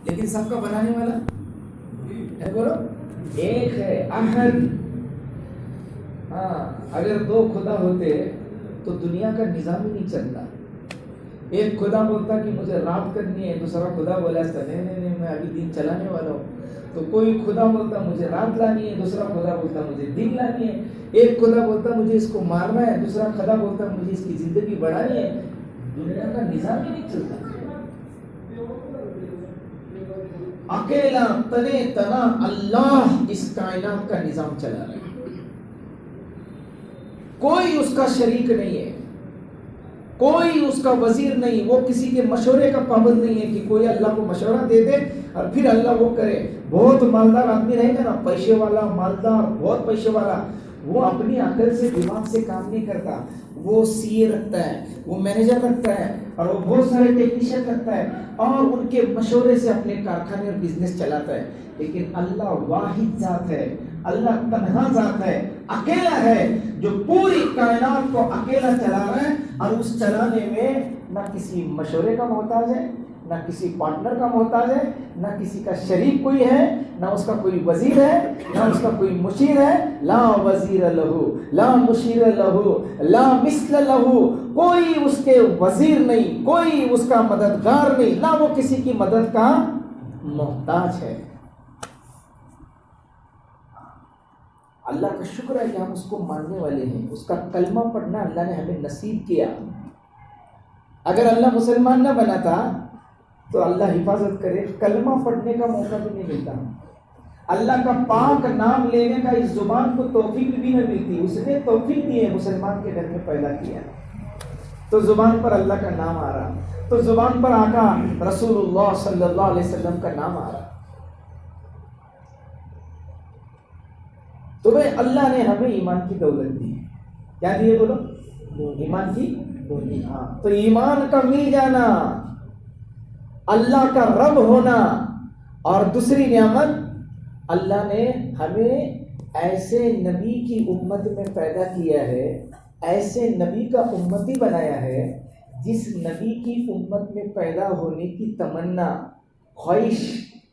لیکن سب کا بنانے والا ہے، بولو ایک ہے، احد۔ ہاں، اگر دو خدا ہوتے تو دنیا کا نظام ہی نہیں چلتا۔ ایک خدا بولتا کہ مجھے رات کرنی ہے، دوسرا خدا بولا نہیں نہیں نہیں میں ابھی دن چلانے والا ہوں۔ تو کوئی خدا بولتا مجھے رات لانی ہے، دوسرا خدا بولتا مجھے دن لانی ہے۔ ایک خدا بولتا مجھے اس کو مارنا ہے، دوسرا خدا بولتا مجھے اس کی زندگی بڑھانی ہے۔ دنیا کا نظام ہی نہیں چلتا۔ اکیلا تنے تنا اللہ اس کائنات کا نظام چلا رہا ہے، کوئی اس کا شریک نہیں ہے، کوئی اس کا وزیر نہیں، وہ کسی کے مشورے کا پابند نہیں ہے کہ کوئی اللہ کو مشورہ دے دے اور پھر اللہ وہ کرے۔ بہت مالدار آدمی رہے گا نا، پیسے والا مالدار، بہت پیسے والا، وہ اپنی عقل سے دماغ سے کام نہیں کرتا، وہ سی اے رکھتا ہے، وہ مینیجر رکھتا ہے، اور وہ بہت سارے ٹیکنیشین رکھتا ہے اور ان کے مشورے سے اپنے کارخانے اور بزنس چلاتا ہے۔ لیکن اللہ واحد ذات ہے، اللہ تنہا ذات ہے، اکیلا ہے، جو پوری کائنات کو اکیلا چلا رہا ہے، اور اس چلانے میں نہ کسی مشورے کا محتاج ہے، نہ کسی پارٹنر کا محتاج ہے، نہ کسی کا شریک کوئی ہے، نہ اس کا کوئی وزیر ہے، نہ اس کا کوئی مشیر ہے۔ لا وزیر لہو، لا مشیر لہو، لا مثل لہو، کوئی اس کے وزیر نہیں، کوئی اس کا مددگار نہیں، نہ وہ کسی کی مدد کا محتاج ہے۔ اللہ کا شکر ہے کہ ہم اس کو ماننے والے ہیں، اس کا کلمہ پڑھنا اللہ نے ہمیں نصیب کیا۔ اگر اللہ مسلمان نہ بناتا تو اللہ حفاظت کرے، کلمہ پڑھنے کا موقع بھی نہیں ملتا، اللہ کا پاک نام لینے کا اس زبان کو توفیق بھی نہ ملتی۔ اس نے توفیق دی ہے، مسلمان کے گھر میں پیدا کیا تو زبان پر اللہ کا نام آ رہا، تو زبان پر آقا رسول اللہ صلی اللہ علیہ وسلم کا نام آ رہا۔ تو بھائی اللہ نے ہمیں ایمان کی دولت دی، کیا دیے بولو؟ ایمان کی دولت۔ ہاں، تو ایمان کا مل جانا، اللہ کا رب ہونا، اور دوسری نعمت اللہ نے ہمیں ایسے نبی کی امت میں پیدا کیا ہے، ایسے نبی کا امتی بنایا ہے جس نبی کی امت میں پیدا ہونے کی تمنا، خواہش،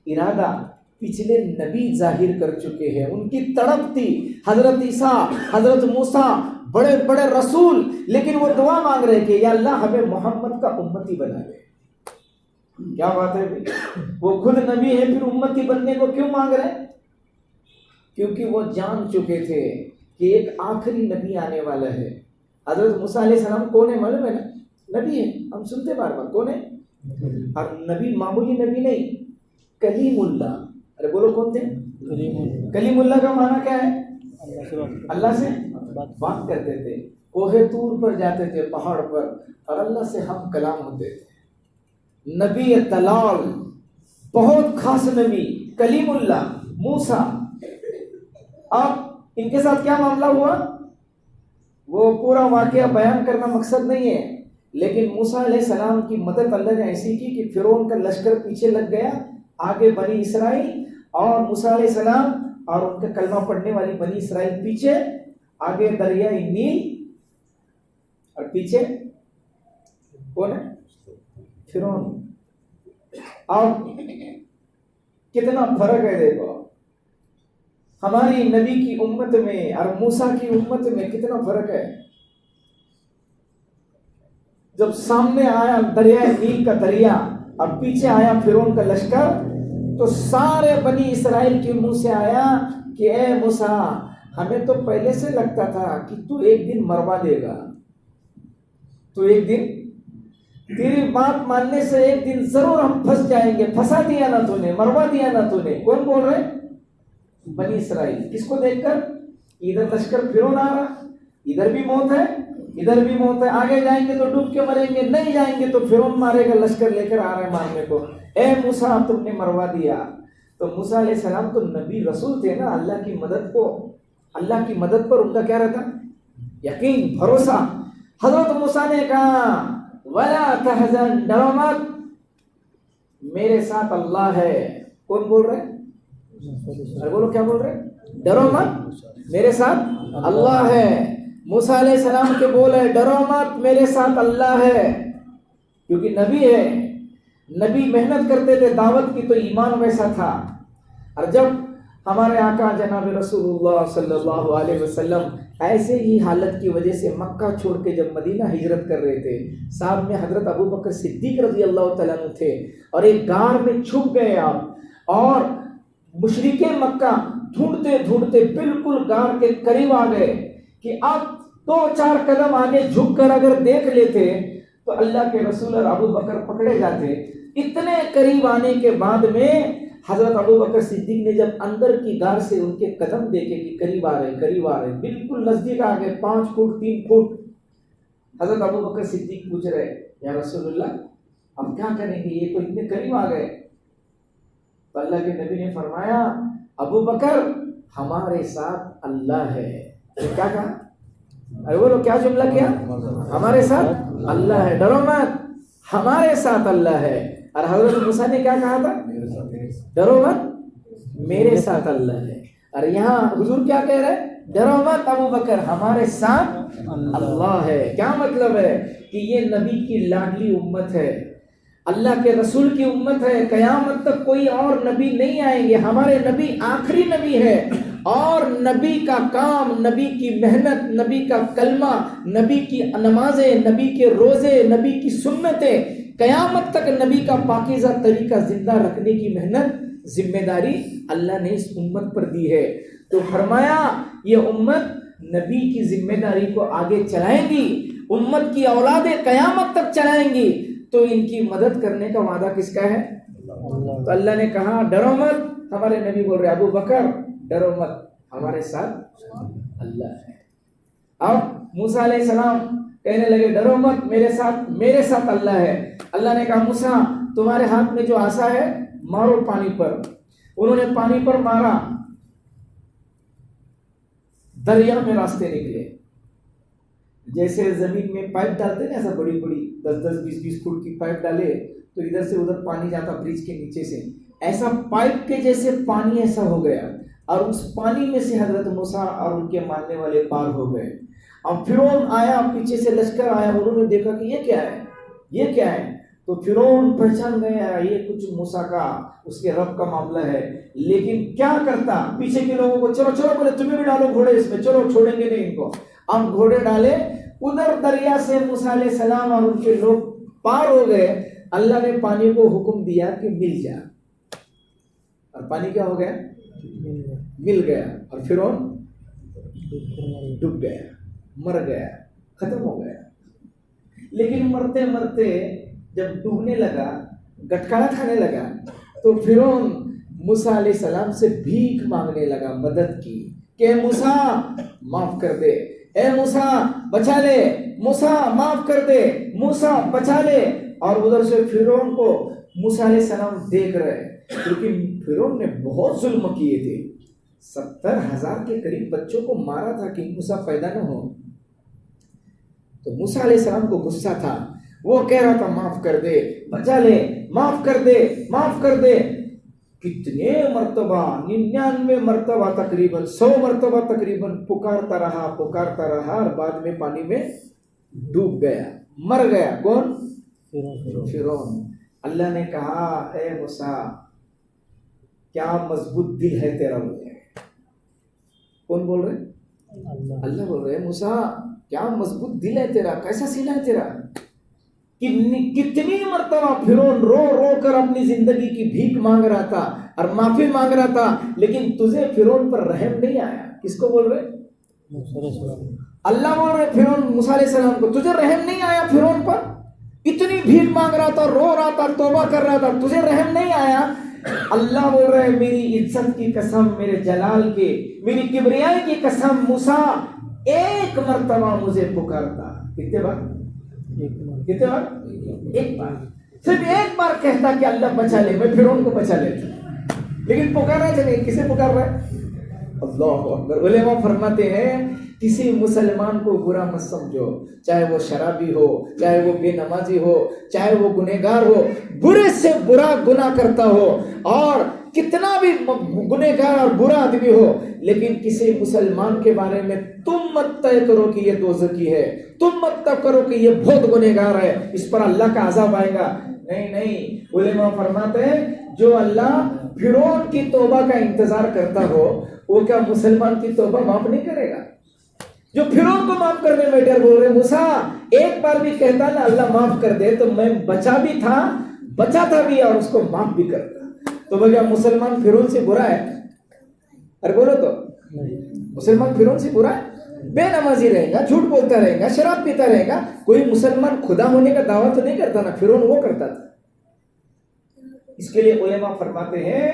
ارادہ پچھلے نبی ظاہر کر چکے ہیں۔ ان کی تڑپ تھی، حضرت عیسیٰ، حضرت موسیٰ، بڑے بڑے رسول، لیکن وہ دعا مانگ رہے کہ یا اللہ ہمیں محمد کا امتی بنا دے۔ کیا بات ہے بھائی، وہ خود نبی ہے پھر امتی بننے کو کیوں مانگ رہے؟ کیونکہ وہ جان چکے تھے کہ ایک آخری نبی آنے والا ہے۔ حضرت موسیٰ علیہ السلام کون ہے معلوم ہے نا؟ نبی ہے، ہم سنتے بار بار، کون ہے؟ اور نبی معمولی نبی نہیں، کلیم اللہ۔ ارے بولو کون تھے؟ کلیم اللہ کا معنی کیا ہے؟ اللہ سے بات کرتے تھے، کوہ طور پر جاتے تھے، پہاڑ پر، اور اللہ سے ہم کلام ہوتے تھے۔ نبی طلال، بہت خاص نبی، کلیم اللہ، موسیٰ۔ اب ان کے ساتھ کیا معاملہ ہوا وہ پورا واقعہ بیان کرنا مقصد نہیں ہے، لیکن موسیٰ علیہ السلام کی مدد اللہ نے ایسی کی کہ فرعون کا لشکر پیچھے لگ گیا، آگے بنی اسرائیل اور موسیٰ علیہ السلام اور ان کا کلمہ پڑھنے والی بنی اسرائیل پیچھے، آگے دریائے نیل، اور پیچھے کون ہے؟ فرعون۔ اب کتنا فرق ہے دیکھو، ہماری نبی کی امت میں اور موسیٰ کی امت میں کتنا فرق ہے۔ جب سامنے آیا دریائے نیل کا دریا اور پیچھے آیا فرعون کا لشکر، تو سارے بنی اسرائیل کے منہ سے آیا کہ اے موسیٰ، ہمیں تو پہلے سے لگتا تھا کہ تو ایک دن مروا دے گا، تو ایک دن تیری بات ماننے سے ایک دن ضرور ہم پھنس جائیں گے، پھنسا دیا نا تو نے، مروا دیا نا تو نے۔ کون بول رہے؟ بنی اسرائیل۔ کس کو دیکھ کر؟ ادھر لشکر فرعون آ رہا، ادھر بھی موت ہے، ادھر بھی موت ہے، آگے جائیں گے تو ڈوب کے مریں گے، نہیں جائیں گے تو فرعون مارے گا، لشکر لے کر آ رہا ہے مارنے کو۔ اے موسیٰ تم نے مروا دیا۔ تو موسیٰ علیہ السلام تو نبی رسول تھے نا، اللہ کی مدد کو، اللہ کی مدد پر ان کا کیا رہتا؟ یقین، بھروسہ۔ حضرت موسیٰ نے کہا وَلَا تَحْزَنْ، ڈرو مت، میرے ساتھ اللہ ہے۔ کون بول رہے؟ ارے بولو کیا بول رہے؟ ڈرو مت، میرے ساتھ اللہ ہے۔ موسیٰ علیہ السلام کے بولے ڈرو مت، میرے ساتھ اللہ ہے، کیونکہ نبی ہے۔ نبی محنت کرتے تھے دعوت کی تو ایمان ویسا تھا. اور جب ہمارے آقا جناب رسول اللہ صلی اللہ علیہ وسلم ایسے ہی حالت کی وجہ سے مکہ چھوڑ کے جب مدینہ ہجرت کر رہے تھے، ساتھ میں حضرت ابو بکر صدیق رضی اللہ تعالیٰ عنہ تھے، اور ایک غار میں چھپ گئے آپ، اور مشرکین مکہ ڈھونڈتے ڈھونڈتے بالکل غار کے قریب آ گئے کہ اب 2-4 قدم آگے جھک کر اگر دیکھ لیتے تو اللہ کے رسول اور ابو بکر پکڑے جاتے. اتنے قریب آنے کے بعد میں حضرت ابو بکر صدیق نے جب اندر کی غار سے ان کے قدم دیکھے کہ قریب آ رہے بالکل نزدیک آ گئے 5 فٹ 3 فٹ. حضرت ابو بکر صدیق پوچھ رہے یا رسول اللہ ہم کیا کریں گے، یہ تو اتنے قریب آ گئے. تو اللہ کے نبی نے فرمایا ابو بکر ہمارے ساتھ اللہ ہے. کیا کہا؟ ارے بولو کیا جملہ کیا؟ ہمارے ساتھ اللہ ہے، ڈرو مت، ہمارے ساتھ اللہ ہے. اور حضرت موسیٰ نے کیا کہا تھا؟ ڈرو مت، میرے ساتھ اللہ ہے. اور یہاں حضور کیا کہہ رہے ہیں؟ ڈرو مت ابو بکر، ہمارے ساتھ اللہ ہے. کیا مطلب ہے کہ یہ نبی کی لاڈلی امت ہے، اللہ کے رسول کی امت ہے. قیامت تک کوئی اور نبی نہیں آئیں گے، ہمارے نبی آخری نبی ہے. اور نبی کا کام، نبی کی محنت، نبی کا کلمہ، نبی کی نمازیں، نبی کے روزے، نبی کی سنتیں، قیامت تک نبی کا پاکیزہ طریقہ زندہ رکھنے کی محنت، ذمہ داری اللہ نے اس امت پر دی ہے. تو فرمایا یہ امت نبی کی ذمہ داری کو آگے چلائیں گی، امت کی اولادیں قیامت تک چلائیں گی، تو ان کی مدد کرنے کا وعدہ کس کا ہے؟ تو اللہ نے کہا ڈرو مت. ہمارے نبی بول رہے ابو بکر ڈرو مت، ہمارے ساتھ اللہ ہے. اب موسیٰ علیہ السلام کہنے لگے ڈرو مت، میرے ساتھ اللہ ہے. اللہ نے کہا موسیٰ تمہارے ہاتھ میں جو عصا ہے مارو پانی پر. انہوں نے پانی پر مارا، دریا میں راستے نکلے. جیسے زمین میں پائپ ڈالتے ہیں ایسا بڑی 10-20 فٹ کی پائپ ڈالے تو ادھر سے ادھر پانی جاتا برج کے نیچے سے، ایسا پائپ کے جیسے پانی ایسا ہو گیا. اور اس پانی میں سے حضرت موسیٰ اور ان کے ماننے والے پار ہو گئے. اب فرعون آیا، پیچھے سے لشکر آیا، انہوں نے دیکھا کہ یہ کیا ہے. تو فرعون پہچان گیا یہ کچھ موسیٰ کا، اس کے رب کا معاملہ ہے. لیکن کیا کرتا، پیچھے کے لوگوں کو چلو بولے تمہیں بھی ڈالو گھوڑے اس میں، چلو چھوڑیں گے نہیں ان کو. اب گھوڑے ڈالے، ادھر دریا سے موسیٰ علیہ السلام اور ان کے لوگ پار ہو گئے. اللہ نے پانی کو حکم دیا کہ مل جا، اور پانی کیا ہو گیا؟ مل گیا. اور فرعون ڈوب گیا، مر گیا، ختم ہو گیا. لیکن مرتے مرتے جب ڈوبنے لگا، گٹکارا کھانے لگا، تو فرعون موسیٰ علیہ السلام سے بھیک مانگنے لگا مدد کی کہ موسیٰ معاف کر دے، اے موسیٰ بچا لے، موسیٰ معاف کر دے، موسیٰ بچا لے. اور ادھر سے فرعون کو موسیٰ علیہ السلام دیکھ رہے، کیونکہ فرعون نے بہت ظلم کیے تھے. 70,000 کے قریب بچوں کو مارا تھا کہ موسیٰ پیدا نہ ہو. تو موسیٰ علیہ السلام کو غصہ تھا، وہ کہہ رہا تھا معاف کر دے، بچا لے، معاف کر دے، معاف کر دے. کتنے مرتبہ، 99 مرتبہ تقریباً، 100 مرتبہ تقریباً پکارتا رہا اور بعد میں پانی میں ڈوب گیا، مر گیا. کون؟ فرعون. اللہ نے کہا اے موسیٰ کیا مضبوط دل ہے تیرا. بولے کون بول رہے؟ اللہ بول رہے موسیٰ کیا مضبوط دل ہے تیرا، کیسا سینہ ہے تیرا. کتنی مرتبہ فرعون رو رو کر اپنی زندگی کی بھیک مانگ رہا تھا اور معافی مانگ رہا تھا، لیکن تجھے فرعون پر رحم نہیں آیا. کس کو بول رہے؟ اللہ بول رہے فرعون موسیٰ علیہ السلام کو، تجھے رحم نہیں آیا فرعون پر. اتنی بھیک مانگ رہا تھا، رو رہا تھا، توبہ کر رہا تھا، تجھے رحم نہیں آیا. اللہ بول رہے میری عزت کی قسم، میرے جلال کی، میری کبریائی کی قسم، موسیٰ ایک مرتبہ مجھے پکارتا. کتنے بار؟ ایک بار. صرف ایک بار کہتا کہ اللہ بچا لے، میں فرعون کو بچا لیتا. لیکن پکارا چلے، کسے پکار رہا ہے؟ اللہ اکبر. علماء فرماتے ہیں کسی مسلمان کو برا مت سمجھو، چاہے وہ شرابی ہو، چاہے وہ بے نمازی ہو، چاہے وہ گنہگار ہو، برے سے برا گناہ کرتا ہو اور کتنا بھی گنہگار اور برا آدمی ہو، لیکن کسی مسلمان کے بارے میں تم مت طے کرو کہ یہ دوزخی ہے، تم مت طے کرو کہ یہ بہت گنہگار ہے، اس پر اللہ کا عذاب آئے گا۔ نہیں، علماء فرماتے ہیں جو اللہ فرعون کی توبہ کا انتظار کرتا ہو وہ کیا مسلمان کی توبہ معاف نہیں کرے گا؟ جو فرعون کو معاف کرنے میں ڈر بول رہے موسیٰ ایک بار بھی کہتا نا اللہ معاف کر دے تو میں بچا تھا بھی اور اس کو معاف بھی کرتا، تو وہ کیا مسلمان فرعون سے برا ہے؟ ارے بولو تو، مسلمان فرعون سے برا ہے؟ بے نمازی رہے گا، جھوٹ بولتا رہے گا، شراب پیتا رہے گا، کوئی مسلمان خدا ہونے کا دعویٰ تو نہیں کرتا نا، فرعون وہ کرتا تھا۔ اس کے لیے علماء فرماتے ہیں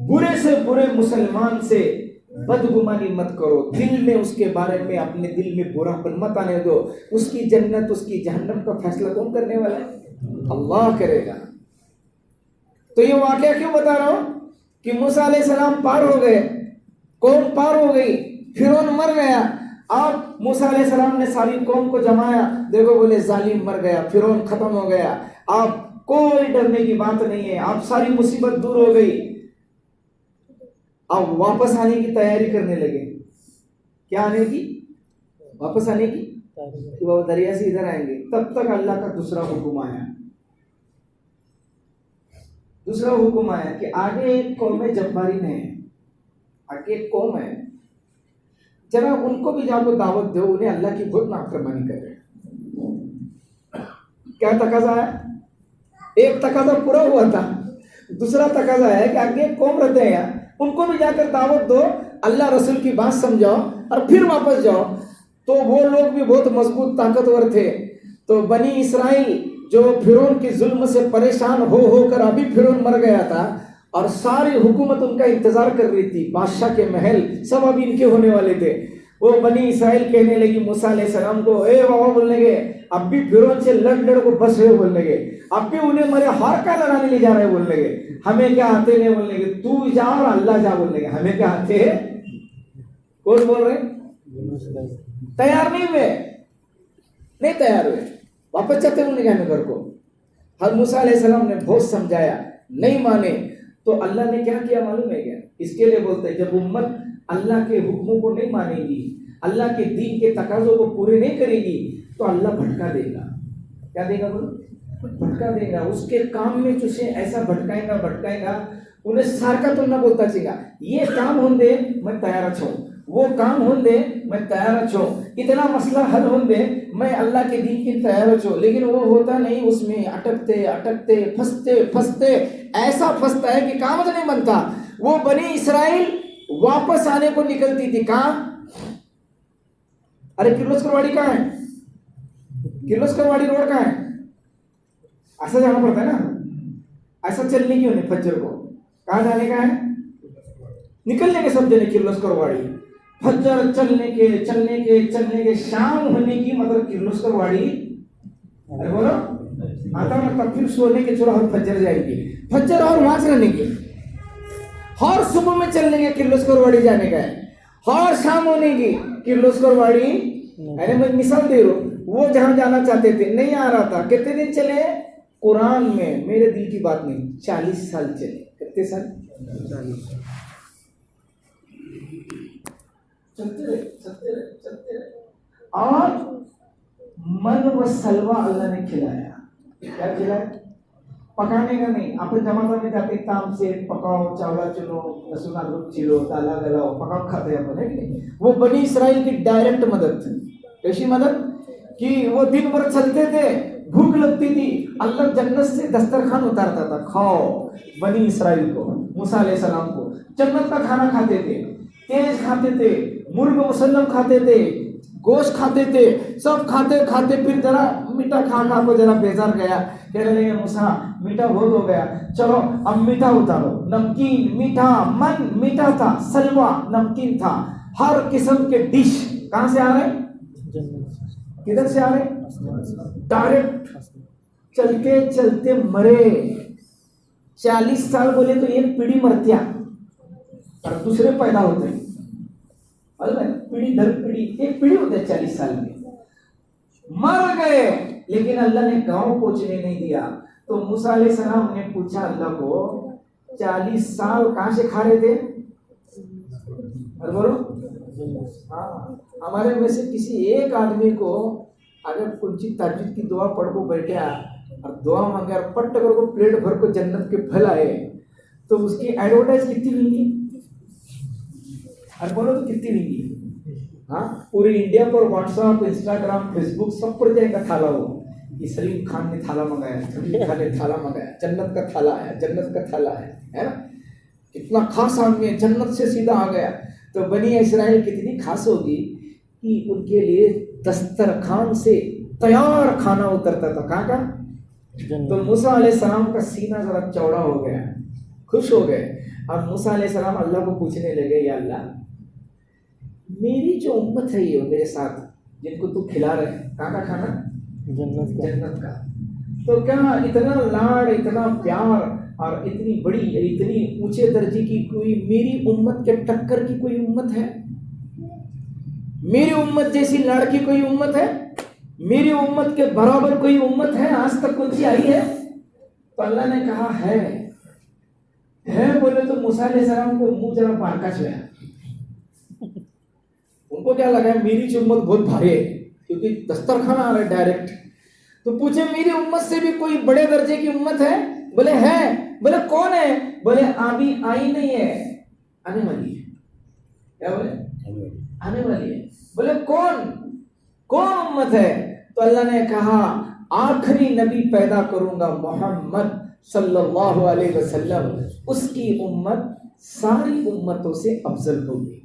برے سے برے مسلمان سے بدگمانی مت کرو، دل میں اس کے بارے میں اپنے دل میں برا پن مت آنے دو، اس کی جنت اس کی جہنم کا فیصلہ کون کرنے والا ہے؟ اللہ کرے گا۔ تو یہ واقعہ کیوں بتا رہا ہوں کہ موسیٰ علیہ السلام پار ہو گئے، قوم پار ہو گئی، فرعون مر گیا، اب موسیٰ علیہ السلام نے ساری قوم کو جمایا، دیکھو بولے ظالم مر گیا، فرعون ختم ہو گیا، اب کوئی ڈرنے کی بات نہیں ہے، اب ساری مصیبت دور ہو گئی، اب واپس آنے کی تیاری کرنے لگے۔ کیا آنے کی؟ واپس آنے کی، کہ وہ دریا سے ادھر آئیں گے۔ تب تک اللہ کا دوسرا حکم آیا کہ آگے ایک قوم جبارین ہے، آگے ایک قوم ہے، ذرا ان کو بھی جا کو دعوت دو، انہیں اللہ کی بہت نافرمانی کر رہے ہیں۔ کیا تقاضا ہے؟ ایک تقاضا پورا ہوا تھا، دوسرا تقاضا ہے کہ آگے ایک قوم رہتے ہیں ان کو بھی جا کر دعوت دو، اللہ رسول کی بات سمجھاؤ اور پھر واپس جاؤ۔ تو وہ لوگ بھی بہت مضبوط طاقتور تھے، تو بنی اسرائیل جو فرعون کے ظلم سے پریشان ہو کر ابھی فرعون مر گیا تھا اور ساری حکومت ان کا انتظار کر رہی تھی، بادشاہ کے محل سب ابھی ان کے ہونے والے تھے، وہ بنی اسرائیل کہنے لگی موسیٰ علیہ السلام کو، اے بابا بولنے گے اب بھی فرعون سے لڑ کو بس رہے بولنے گے، اب بھی انہیں مرے ہار کا لڑانے لے جا رہے بولنے گے، ہمیں کیا آتے نہیں بولنے گے، تو جا اور اللہ جا بولنے گے، ہمیں کیا آتے ہیں؟ کون بول رہے؟ تیار نہیں تیار ہوئے، واپس چاہتے بولنے گے ہمیں گھر کو۔ حضرت موسیٰ علیہ السلام نے بہت سمجھایا، نہیں مانے، تو اللہ نے کیا کیا معلوم ہے کیا؟ اس کے لیے بولتے ہیں جب امت اللہ کے حکموں کو نہیں مانے گی، اللہ کے دین کے تقاضوں کو پورے نہیں کرے گی تو اللہ بھٹکا دے گا۔ کیا دے گا بولو؟ بھٹکا دے گا، اس کے کام میں تجھے ایسا بھٹکائے گا، انہیں سار کا تم نہ بولتا چاہیے گا، یہ کام ہوں دے میں تیار اچھوں، وہ کام ہوں دے میں تیار اچھوں، اتنا مسئلہ حل ہوں دے میں اللہ کے دین کی تیار اچھوں، لیکن وہ ہوتا نہیں، اس میں اٹکتے پھنستے ایسا پھنستا ہے کہ کام نہیں بنتا۔ وہ بنی اسرائیل واپس آنے کو نکلتی تھی، کہاں؟ ارے کرلوسکر واڑی کہاں ہے؟ کرلوسکر واڑی روڈ کہاں ہے؟ ایسا جانا پڑتا ہے نا، ایسا چلنے کی ہونے فجر کو، کہاں جانے کا ہے؟ نکلنے کے سب جنے کرلوسکر واڑی، فجر چلنے کے شام ہونے کی مطلب کرلوسکر واڑی، ارے بولو آتا مطلب پھر سونے کے چورا فجر جائے گی، فجر اور وہاں سے رہنے کی، اور صبح میں چلنے کے کرلوسکر واڑی جانے کا ہے، اور شام ہونے کی کرلوسکر واڑی، میں مثال دے رہا ہوں، وہ جہاں جانا چاہتے تھے نہیں آ رہا تھا، کتنے دن چلے؟ قرآن میں میرے دل کی بات نہیں، 40 سال چلے، کتنے سال؟ 40 چلتے رہے، اور من و سلوہ اللہ نے کھلایا، کیا کھلایا؟ پکانے کا نہیں، اپنے جماعت میں جاتے تام سے پکاؤ، چاولا چلو، لہسن ادرک چلو، دالا گلاؤ، پکاؤ کھاتے ہیں اپنے۔ وہ بنی اسرائیل کی ڈائریکٹ مدد تھی، کیسی مدد؟ کہ وہ دن بھر چلتے تھے، بھوک لگتی تھی، اللہ جنت سے دسترخوان اتارتا تھا، کھاؤ بنی اسرائیل کو، موسیٰ علیہ السلام کو، جنت کا کھانا کھاتے تھے، تیز کھاتے تھے، مرغ مسلم کھاتے تھے، گوشت کھاتے تھے، سب کھاتے پھر ذرا میٹھا کھا کو ذرا بیزار گیا، کہنے لگے موسیٰ میٹھا بہت ہو گیا، چلو اب میٹھا اتارو، نمکین میٹھا، من میٹھا تھا، سلوہ نمکین تھا، ہر قسم کے ڈش کہاں سے آ رہے؟ کدھر سے آ رہے؟ ڈائریکٹ چلتے مرے، 40 سال بولے تو ایک پیڑھی مرتیا اور دوسرے پیدا ہوتے ہیں، پیڑھی در پیڑھی، ایک پیڑھی ہوتا ہے 40 سال میں، مر گئے لیکن اللہ نے گاؤں پہنچنے نہیں دیا. تو موسیٰ علیہ السلام نے پوچھا اللہ کو 40 سال کہاں سے کھا رہے تھے؟ اور بولو ہاں، ہمارے میں سے کسی ایک آدمی کو اگر کچھ تہجد کی دعا پڑھ کو بیٹھا اور دعا مانگے اور پٹ کر کو پلیٹ بھر کو جنت کے پھل آئے تو اس کی ایڈورٹائز کتنی ہوئی گی؟ اور بولو تو کتنی ہوئی گی؟ ہاں، پوری انڈیا پر واٹس ایپ، انسٹاگرام، فیس بک سب پر جائے گا تھالا ہو کہ سلیم خان نے تھالا منگایا، سلیم خان نے تھالا منگایا، جنت کا تھالا آیا، جنت کا تھالا ہے نا. کتنا خاص آدمی ہے، جنت سے سیدھا آ گیا. تو بنی اسرائیل کتنی خاص ہوگی کہ ان کے لیے دسترخوان سے تیار کھانا اترتا تھا. کہاں کا؟ تو موسیٰ علیہ السلام کا سینہ ذرا چوڑا ہو گیا، خوش ہو گئے. اور موسیٰ علیہ السلام اللہ کو پوچھنے لگے یا اللہ میری جو امت ہے یہ میرے ساتھ جن کو تو کھلا رہے ہیں، کہاں کا کھانا؟ جنت کا. تو کیا اتنا لاڑ، اتنا پیار اور اتنی بڑی، اتنی اونچے درجے کی کوئی میری امت کے ٹکر کی کوئی امت ہے؟ میری امت جیسی لاڑ کی کوئی امت ہے؟ میری امت کے برابر کوئی امت ہے آج تک کون سی آئی ہے؟ تو اللہ نے کہا ہے بولے تو موسیٰ علیہ السلام کو منہ ذرا پارکا چھویا. ان کو کیا لگا میری جو امت بہت بھاری ہے کیونکہ دسترخوان آ رہا ہے ڈائریکٹ. تو پوچھے میری امت سے بھی کوئی بڑے درجے کی امت ہے؟ بولے ہے. بولے کون ہے؟ بولے ابھی آئی نہیں ہے، آنے والی ہے. کیا بولے؟ آنے والی ہے. بولے کون امت ہے؟ تو اللہ نے کہا آخری نبی پیدا کروں گا محمد صلی اللہ علیہ وسلم، اس کی امت ساری امتوں سے افضل ہوگی.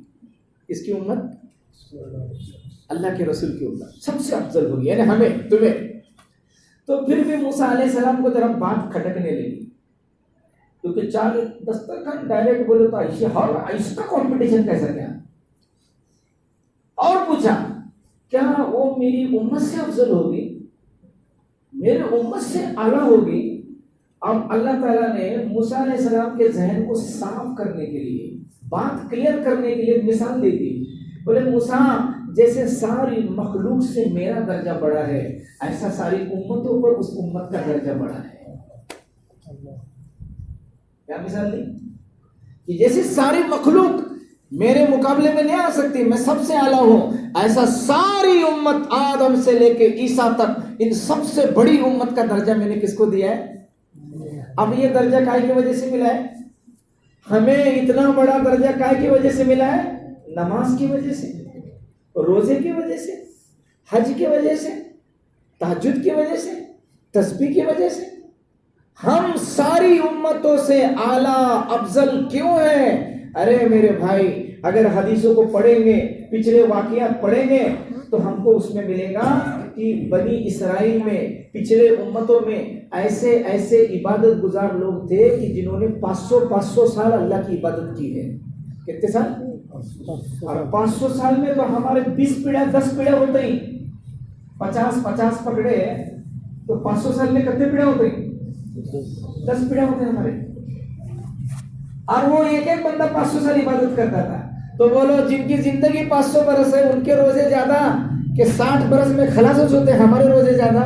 اس کی امت اللہ کے رسول کی امت سب سے افضل ہوگی، یعنی ہمیں تمہیں. تو پھر بھی موسیٰ علیہ السلام کو ذرا بات کھٹکنے لگی کیونکہ 4 دسترخوان ڈائریکٹ بولے تو اس کا کمپٹیشن کیسا کیا. اور پوچھا کیا وہ میری امت سے افضل ہوگی، میرے امت سے اعلیٰ ہوگی؟ اب اللہ تعالیٰ نے موسیٰ علیہ السلام کے ذہن کو صاف کرنے کے لیے، بات کلیئر کرنے کے لیے مثال دی تھی. بولے موسیٰ جیسے ساری مخلوق سے میرا درجہ بڑا ہے ایسا ساری امتوں پر اس امت کا درجہ بڑا ہے. کیا مثال دی؟ کہ جیسے ساری مخلوق میرے مقابلے میں نہیں آ سکتی، میں سب سے اعلیٰ ہوں، ایسا ساری امت آدم سے لے کے عیسیٰ تک ان سب سے بڑی امت کا درجہ میں نے کس کو دیا ہے؟ اب یہ درجہ کائے کی وجہ سے ملا ہے؟ ہمیں اتنا بڑا درجہ کائے کی وجہ سے ملا ہے؟ نماز کی وجہ سے، روزے کی وجہ سے، حج کی وجہ سے، تہجد کی وجہ سے، تسبیح کی وجہ سے. ہم ساری امتوں سے اعلیٰ افضل کیوں ہیں؟ ارے میرے بھائی اگر حدیثوں کو پڑھیں گے، پچھلے واقعات پڑھیں گے تو ہم کو اس میں ملے گا کہ بنی اسرائیل میں، پچھلے امتوں میں ایسے عبادت گزار لوگ تھے کہ جنہوں نے 500 سال اللہ کی عبادت کی ہے. کتنے سال؟ اور 500 سال میں تو ہمارے 20 پیڑھیاں 10 پیڑھیاں ہوتے ہی، 50 پکڑے تو 500 سال میں کتنے پیڑھیاں ہوتے ہیں؟ 10 پیڑھیاں ہوتے ہیں ہمارے. اور وہ ایک بندہ 500 سال عبادت کرتا تھا. تو بولو جن کی زندگی 500 برس ہے ان کے روزے زیادہ کہ 60 برس میں خلاص ہوتے ہیں؟ ہمارے روزے زیادہ؟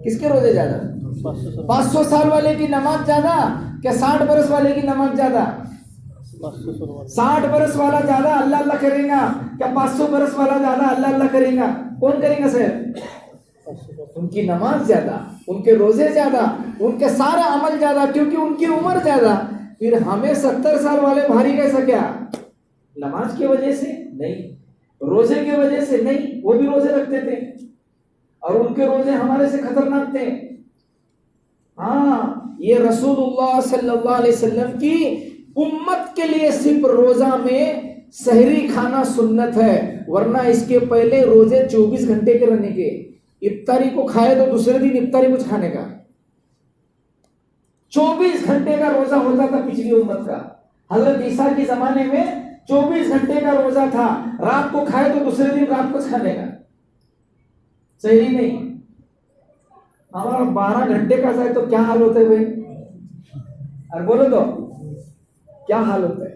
کس کے روزے زیادہ؟ 500 سال والے کی نماز زیادہ کہ 60 برس والے کی نماز زیادہ؟ 60 برس والا زیادہ اللہ اللہ کرے گا کیا 500 برس والا زیادہ اللہ اللہ کرے گا؟ کون کرے گا سر؟ ان کی نماز زیادہ، ان کے روزے زیادہ، ان کے سارا عمل زیادہ کیونکہ ان کی عمر زیادہ. پھر ہمیں 70 سال والے بھاری کیسا؟ کیا نماز کی وجہ سے نہیں، روزے کی وجہ سے نہیں، وہ بھی روزے رکھتے تھے اور ان کے روزے ہمارے سے خطرناک تھے. ہاں یہ رسول اللہ صلی اللہ علیہ وسلم کی امت کے لیے صرف روزہ میں سحری کھانا سنت ہے، ورنہ اس کے پہلے روزے 24 گھنٹے کے رہنے کے. افطاری کو کھائے تو دوسرے دن افطاری کچھ کھانے کا. 24 گھنٹے کا روزہ ہوتا تھا پچھلی امت کا. حضرت عیسیٰ کے زمانے میں 24 گھنٹے کا روزہ تھا، رات کو کھائے تو دوسرے دن رات کو کھانے کا، صحیح نہیں. ہمارا 12 گھنٹے کا جائے تو کیا حال ہوتا ہے بھائی؟ اور بولو تو کیا حال ہوتا ہے؟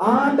8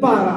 12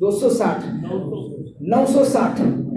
260, 960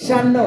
96।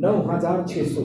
9,600।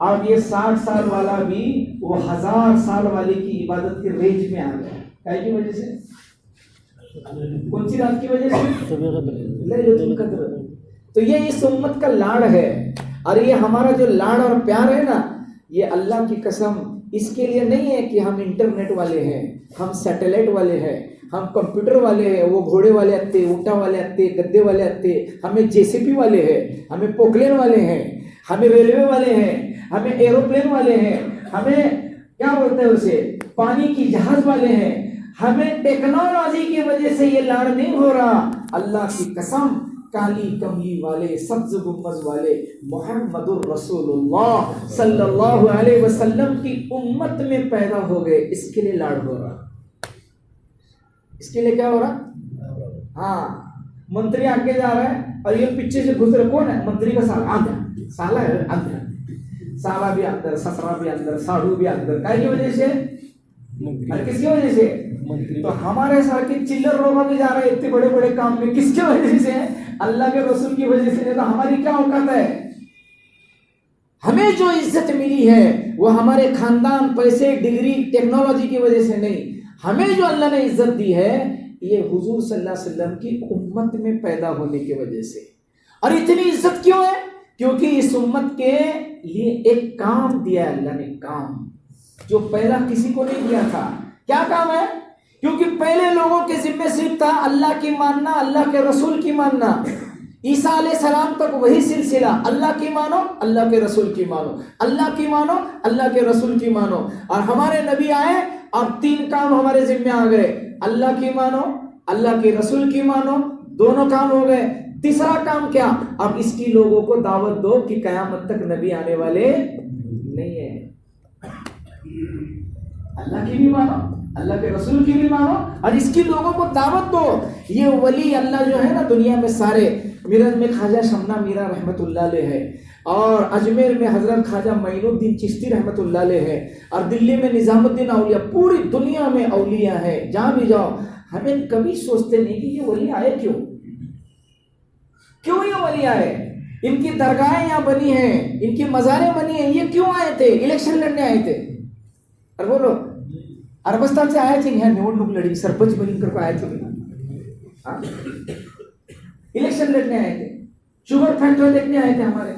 اب یہ 60 سال والا بھی وہ 1000 سال والے کی عبادت کے رینج میں آ گیا. کیا کی وجہ سے؟ کون سی رات کی وجہ سے؟ لیلۃ القدر. تو یہ اس امت کا لاڑ ہے. اور یہ ہمارا جو لاڑ اور پیار ہے نا، یہ اللہ کی قسم اس کے لیے نہیں ہے کہ ہم انٹرنیٹ والے ہیں، ہم سیٹلائٹ والے ہیں، ہم کمپیوٹر والے ہیں، وہ گھوڑے والے آتے، اونٹا والے آتے، گدے والے آتے، ہمیں JCB والے ہیں، ہمیں پوکلین والے ہیں، ہمیں ریلوے والے ہیں، ہمیں ایروپلین والے ہیں، ہمیں کیا بولتے ہیں اسے پانی کی جہاز والے ہیں. ہمیں ٹیکنالوجی کی وجہ سے یہ لاڑ نہیں ہو رہا. اللہ کی قسم کالی کملی والے، سبز گنبد والے محمد الرسول اللہ صلی اللہ علیہ وسلم کی امت میں پیدا ہو گئے. اس کے لیے لاڑ ہو رہا. اس کے لیے کیا ہو رہا؟ ہاں، منتری آگے جا رہا ہے اور یہ پیچھے سے گزر. کون ہے منتری کا سالہ؟ آدھا سالہ ہے، آدھا سالہ بھی اندر، سسرا بھی اندر، ساڑو بھی اندر. کی وجہ سے؟ کس کی وجہ سے؟ تو ہمارے ساتھ کے چلر لوگ بھی جا رہے ہیں اتنے بڑے بڑے کام میں. کس کی وجہ سے؟ اللہ کے رسول کی وجہ سے. نہیں تو ہماری کیا اوقات ہے؟ ہمیں جو عزت ملی ہے وہ ہمارے خاندان، پیسے، ڈگری، ٹیکنالوجی کی وجہ سے نہیں. ہمیں جو اللہ نے عزت دی ہے یہ حضور صلی اللہ علیہ وسلم کی امت میں پیدا ہونے کی وجہ سے. اور اتنی عزت کیوں ہے؟ کیونکہ اس امت کے لیے ایک کام دیا ہے اللہ نے، کام جو پہلا کسی کو نہیں دیا تھا. کیا کام ہے؟ کیونکہ پہلے لوگوں کے ذمہ صرف تھا اللہ کی ماننا، اللہ کے رسول کی ماننا. عیسیٰ علیہ السلام تک وہی سلسلہ، اللہ کی مانو، اللہ کے رسول کی مانو، اللہ کی مانو، اللہ کے رسول کی مانو. اور ہمارے نبی آئے اور 3 کام ہمارے ذمہ آ گئے. اللہ کی مانو، اللہ کے رسول کی مانو، دونوں کام ہو گئے. تیسرا کام کیا؟ اب اس کی لوگوں کو دعوت دو کہ قیامت تک نبی آنے والے نہیں ہیں. اللہ کی بھی مانو، اللہ کے رسول کی بھی مانو، اور اس کی لوگوں کو دعوت دو. یہ ولی اللہ جو ہے نا دنیا میں سارے، میرٹھ میں خواجہ شمنا میرا رحمت اللہ علیہ ہے، اور اجمیر میں حضرت خواجہ معین الدین چشتی رحمت اللہ علیہ ہے، اور دلی میں نظام الدین اولیاء، پوری دنیا میں اولیاء ہے. جہاں بھی جاؤ ہمیں کبھی سوچتے نہیں کہ یہ ولی آئے کیوں یہ ولی آئے. ان کی درگاہیں یہاں بنی ہیں، ان کی مزاریں بنی ہیں، یہ کیوں آئے تھے؟ الیکشن لڑنے آئے تھے. اور بولو عربستان سے آئے تھے یہاں نوٹ لڑی، سرپنچ بن کر آئے تھے، الیکشن لڑنے آئے تھے، شوگر فیکٹری دیکھنے آئے تھے، ہمارے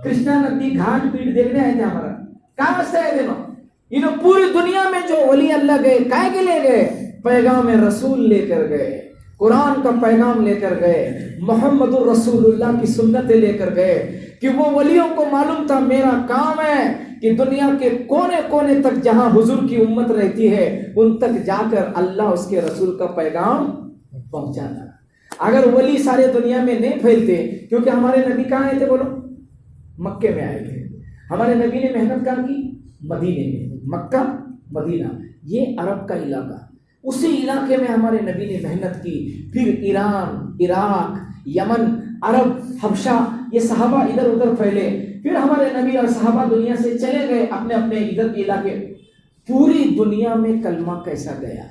کرشنا ندی گھاٹ پیٹ دیکھنے آئے تھے. ہمارا کہاں واسطے آئے تھے؟ انہوں پوری دنیا میں جو ولی اللہ گئے کائے کے لے گئے؟ پیغام رسول لے کر گئے، قرآن کا پیغام لے کر گئے، محمد الرسول اللہ کی سنتیں لے کر گئے. کہ وہ ولیوں کو معلوم تھا میرا کام ہے کہ دنیا کے کونے کونے تک جہاں حضور کی امت رہتی ہے ان تک جا کر اللہ اس کے رسول کا پیغام پہنچانا. اگر ولی سارے دنیا میں نہیں پھیلتے، کیونکہ ہمارے نبی کہاں آئے تھے؟ بولو مکے میں آئے تھے. ہمارے نبی نے محنت کہاں کی؟ مدینے میں. مکہ مدینہ یہ عرب کا علاقہ، اسی علاقے میں ہمارے نبی نے محنت کی. پھر ایران، عراق، یمن، عرب، حبشہ، یہ صحابہ ادھر ادھر پھیلے. پھر ہمارے نبی اور صحابہ دنیا سے چلے گئے اپنے اپنے ادھر کے علاقے. پوری دنیا میں کلمہ کیسا گیا؟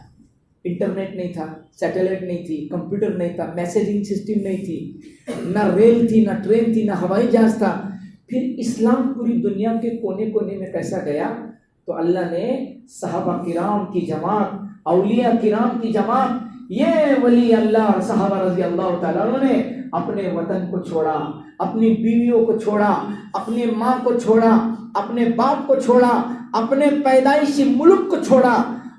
انٹرنیٹ نہیں تھا، سیٹلائٹ نہیں تھی، کمپیوٹر نہیں تھا، میسیجنگ سسٹم نہیں تھی، نہ ریل تھی، نہ ٹرین تھی، نہ ہوائی جہاز تھا. پھر اسلام پوری دنیا کے کونے کونے میں کیسا گیا؟ تو اللہ نے صحابہ کرام کی جماعت، اولیاء کرام کی جماعت، یہ ولی اللہ اور صحابہ رضی اللہ تعالیٰ عنہ نے اپنے وطن کو چھوڑا، اپنی بیویوں کو چھوڑا، اپنی ماں کو چھوڑا، اپنے باپ کو چھوڑا، اپنے پیدائشی ملک کو چھوڑا،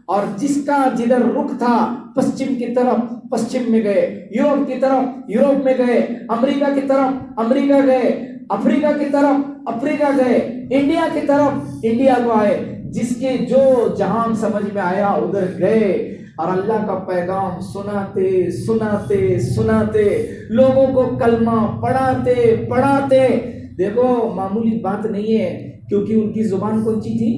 اور جس کا جدھر رخ تھا پشچم کی طرف پشچم میں گئے، یورپ کی طرف یورپ میں گئے، امریکہ کی طرف امریکہ گئے، افریقہ کی طرف افریقہ گئے، انڈیا کی طرف انڈیا کو آئے. جس کے جو جہان سمجھ میں آیا ادھر گئے، اور اللہ کا پیغام سناتے سناتے سناتے لوگوں کو کلمہ پڑھاتے پڑھاتے. دیکھو معمولی بات نہیں ہے، کیونکہ ان کی زبان کون سی تھی؟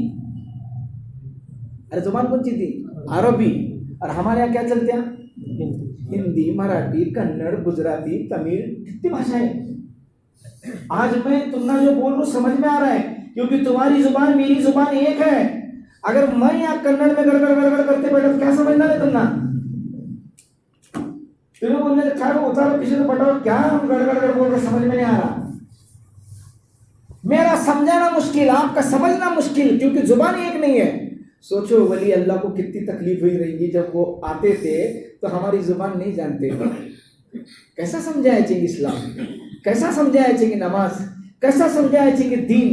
ارے زبان کون سی تھی؟ عربی. اور ہمارے یہاں کیا چلتے ہیں؟ ہندی، مراٹھی، کنڑ، گجراتی، تمل، کتنی بھاشائیں. آج میں تم جو بول رہا ہوں سمجھ میں آ رہا ہے، کیونکہ تمہاری زبان میری زبان ایک ہے. اگر میں یہاں کنڑ میں گڑ گڑ گڑ گڑ کرتے بیٹھا تو کیا سمجھنا ہے تم نا؟ پھر وہ بولنے اتارو پیچھے سے پٹاؤ، کیا ہم گڑ گڑ گڑ بول رہے سمجھ میں نہیں آ رہا. میرا سمجھانا مشکل، آپ کا سمجھنا مشکل، کیونکہ زبان ایک نہیں ہے۔ سوچو ولی اللہ کو کتنی تکلیف ہوئی رہی گی جب وہ آتے تھے تو ہماری زبان نہیں جانتے تھے، کیسا سمجھایا چاہیے اسلام، کیسا سمجھایا چاہیے نماز، کیسا سمجھایا چاہیے دین۔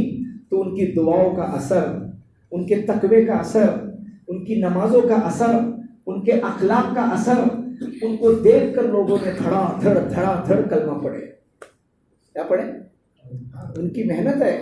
تو ان کی دعاؤں کا اثر، ان کے تقوی کا اثر، ان کی نمازوں کا اثر، ان کے اخلاق کا اثر، ان کو دیکھ کر لوگوں نے دھڑا دھڑ کلمہ پڑھے۔ کیا پڑھے؟ ان کی محنت ہے۔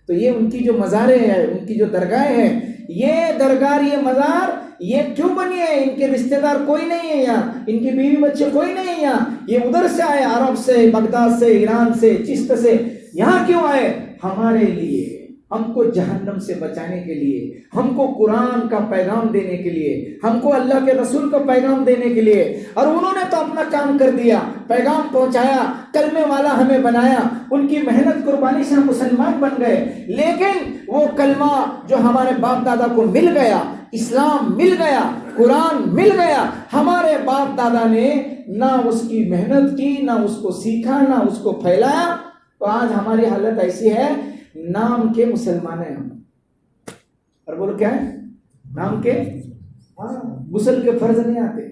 تو یہ ان کی جو مزاریں ہیں، ان کی جو درگاہیں ہیں، یہ درگاہ یہ مزار یہ کیوں بنی ہے؟ ان کے رشتہ دار کوئی نہیں ہے یہاں، ان کی بیوی بچے کوئی نہیں ہے یہاں، یہ ادھر سے آئے، عرب سے، بغداد سے، ایران سے، چشت سے، یہاں کیوں آئے؟ ہمارے لیے، ہم کو جہنم سے بچانے کے لیے، ہم کو قرآن کا پیغام دینے کے لیے، ہم کو اللہ کے رسول کا پیغام دینے کے لیے۔ اور انہوں نے تو اپنا کام کر دیا، پیغام پہنچایا، کلمے والا ہمیں بنایا، ان کی محنت قربانی سے ہم مسلمان بن گئے۔ لیکن وہ کلمہ جو ہمارے باپ دادا کو مل گیا، اسلام مل گیا، قرآن مل گیا، ہمارے باپ دادا نے نہ اس کی محنت کی، نہ اس کو سیکھا، نہ اس کو پھیلایا، تو آج ہماری حالت ایسی ہے، نام کے مسلمان ہیں ہم۔ اور بولو کیا ہے؟ نام کے، غسل کے فرض نہیں آتے،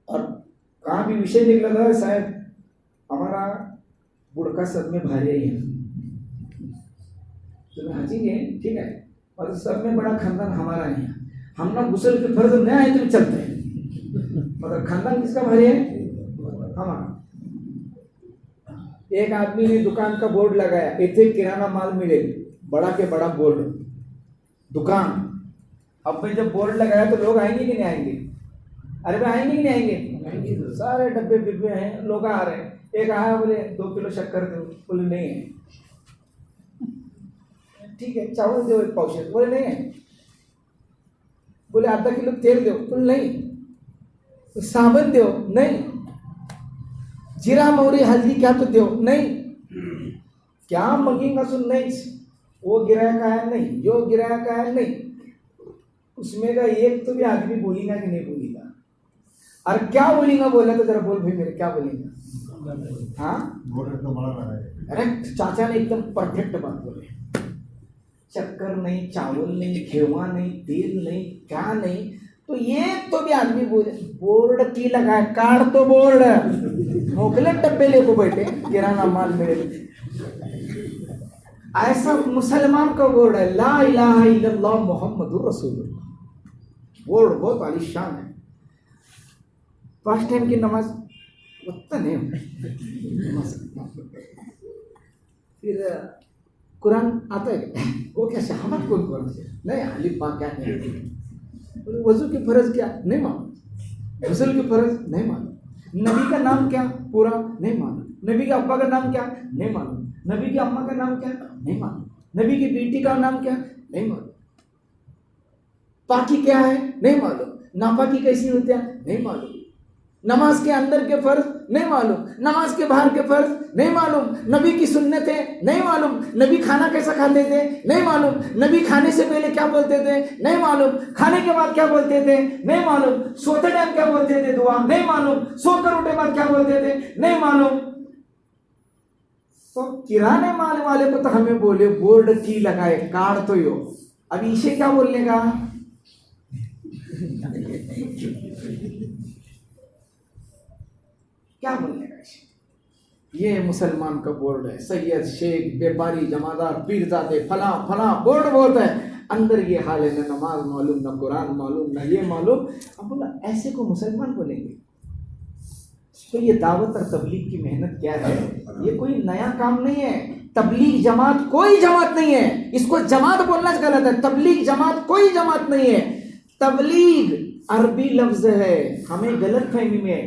اور کہاں بھی وشے نکلا تھا صاحب ہمارا بڑکا سب میں بھاری ہے، تو میں حاجی گئے، ٹھیک ہے، اور سب میں بڑا خاندان ہمارا ہے، ہم نا غسل کے فرض نہیں آئے تو چلتے ہیں، مگر خاندان کس کا بھاری ہے؟ ہمارا۔ ایک آدمی نے دکان کا بورڈ لگایا، ایتھے کرانہ مال ملے، بڑا کے بڑا بورڈ دکان۔ اب میں جب بورڈ لگایا تو لوگ آئیں گے کہ نہیں آئیں گے؟ ارے بھائی آئیں گے کہ نہیں آئیں گے؟ سارے ڈبے ڈبے ہیں، لوگ آ رہے ہیں۔ ایک آیا بولے 2 کلو شکر دو، بولے نہیں ہے۔ ٹھیک ہے چاول دو 1 پاؤ، بولے نہیں ہے۔ بولے آدھا کلو تیل دو، بولے نہیں۔ صابن دو، نہیں۔ جیرا موری ہلدی کیا تو دو، نہیں۔ کیا مگیں گا سن، نہیں۔ وہ گرایا کا ہے نہیں، جو گرایا کا ہے نہیں، اس میں کا ایک تو بھی آدمی بولے گا کہ نہیں بولے گا؟ اور کیا بولے گا بولا تو ذرا بول بھائی میرے کیا بولے گا؟ ہاں ارے چاچا نے ایک دم پرفیکٹ بات بولے، چکر نہیں، چاول نہیں، گھیوا نہیں، تیل نہیں، کیا نہیں، تو یہ تو بھی آدمی بولے بورڈ کی لگا ہے، کارڈ تو بورڈ موکلے ڈبے لے کو بیٹھے کرانہ مال میرے۔ ایسا مسلمان کا بورڈ ہے، لا الہ الا اللہ محمد رسول اللہ، بورڈ بہت عالی شان ہے۔ 5 ٹائم کی نماز اتنا نہیں ہو، پھر قرآن آتا ہے وہ کیا شہامت کوئی قرآن سے نہیں، الف با کیا نہیں، وضو کی فرض کیا نہیں معلوم، غسل کی فرض نہیں معلوم، نبی کا نام کیا پورا نہیں معلوم، نبی کے ابا کا نام کیا نہیں معلوم، نبی کی اماں کا نام کیا نہیں معلوم، نبی کی بیٹی کا نام کیا نہیں معلوم، پاکی کیا ہے نہیں معلوم، ناپاکی کیسی ہوتی ہے نہیں معلوم، نماز کے اندر کے فرض نہیں معلوم، نماز کے باہر کے فرض نہیں معلوم، نبی کی سنتیں نہیں معلوم، نبی کھانا کیسا کھاتے تھے نہیں معلوم، نبی کھانے سے پہلے کیا بولتے تھے نہیں معلوم، کھانے کے بعد کیا بولتے تھے نہیں معلوم، سوتے ٹائم کیا بولتے تھے دعا نہیں معلوم، سو کر اٹھے بعد کیا بولتے تھے نہیں معلوم۔ تو کرانے مال والے کو تو ہمیں بولے بورڈ کی لگائے، کارڈ تو ہو، ابھی اسے کیا بولنے گا؟ کیا بولنے کا؟ یہ مسلمان کا بورڈ ہے، سید شیخ بیپاری جمادار پیرزادے فلاں فلاں بورڈ بہت ہے، اندر یہ حال ہے، نہ نماز معلوم، نہ قرآن معلوم، نہ یہ معلوم۔ اب بولا ایسے کو مسلمان بولیں گے؟ تو یہ دعوت اور تبلیغ کی محنت کیا ہے؟ یہ کوئی نیا کام نہیں ہے۔ تبلیغ جماعت کوئی جماعت نہیں ہے، اس کو جماعت بولنا غلط ہے، تبلیغ جماعت کوئی جماعت نہیں ہے۔ تبلیغ عربی لفظ ہے، ہمیں غلط فہمی میں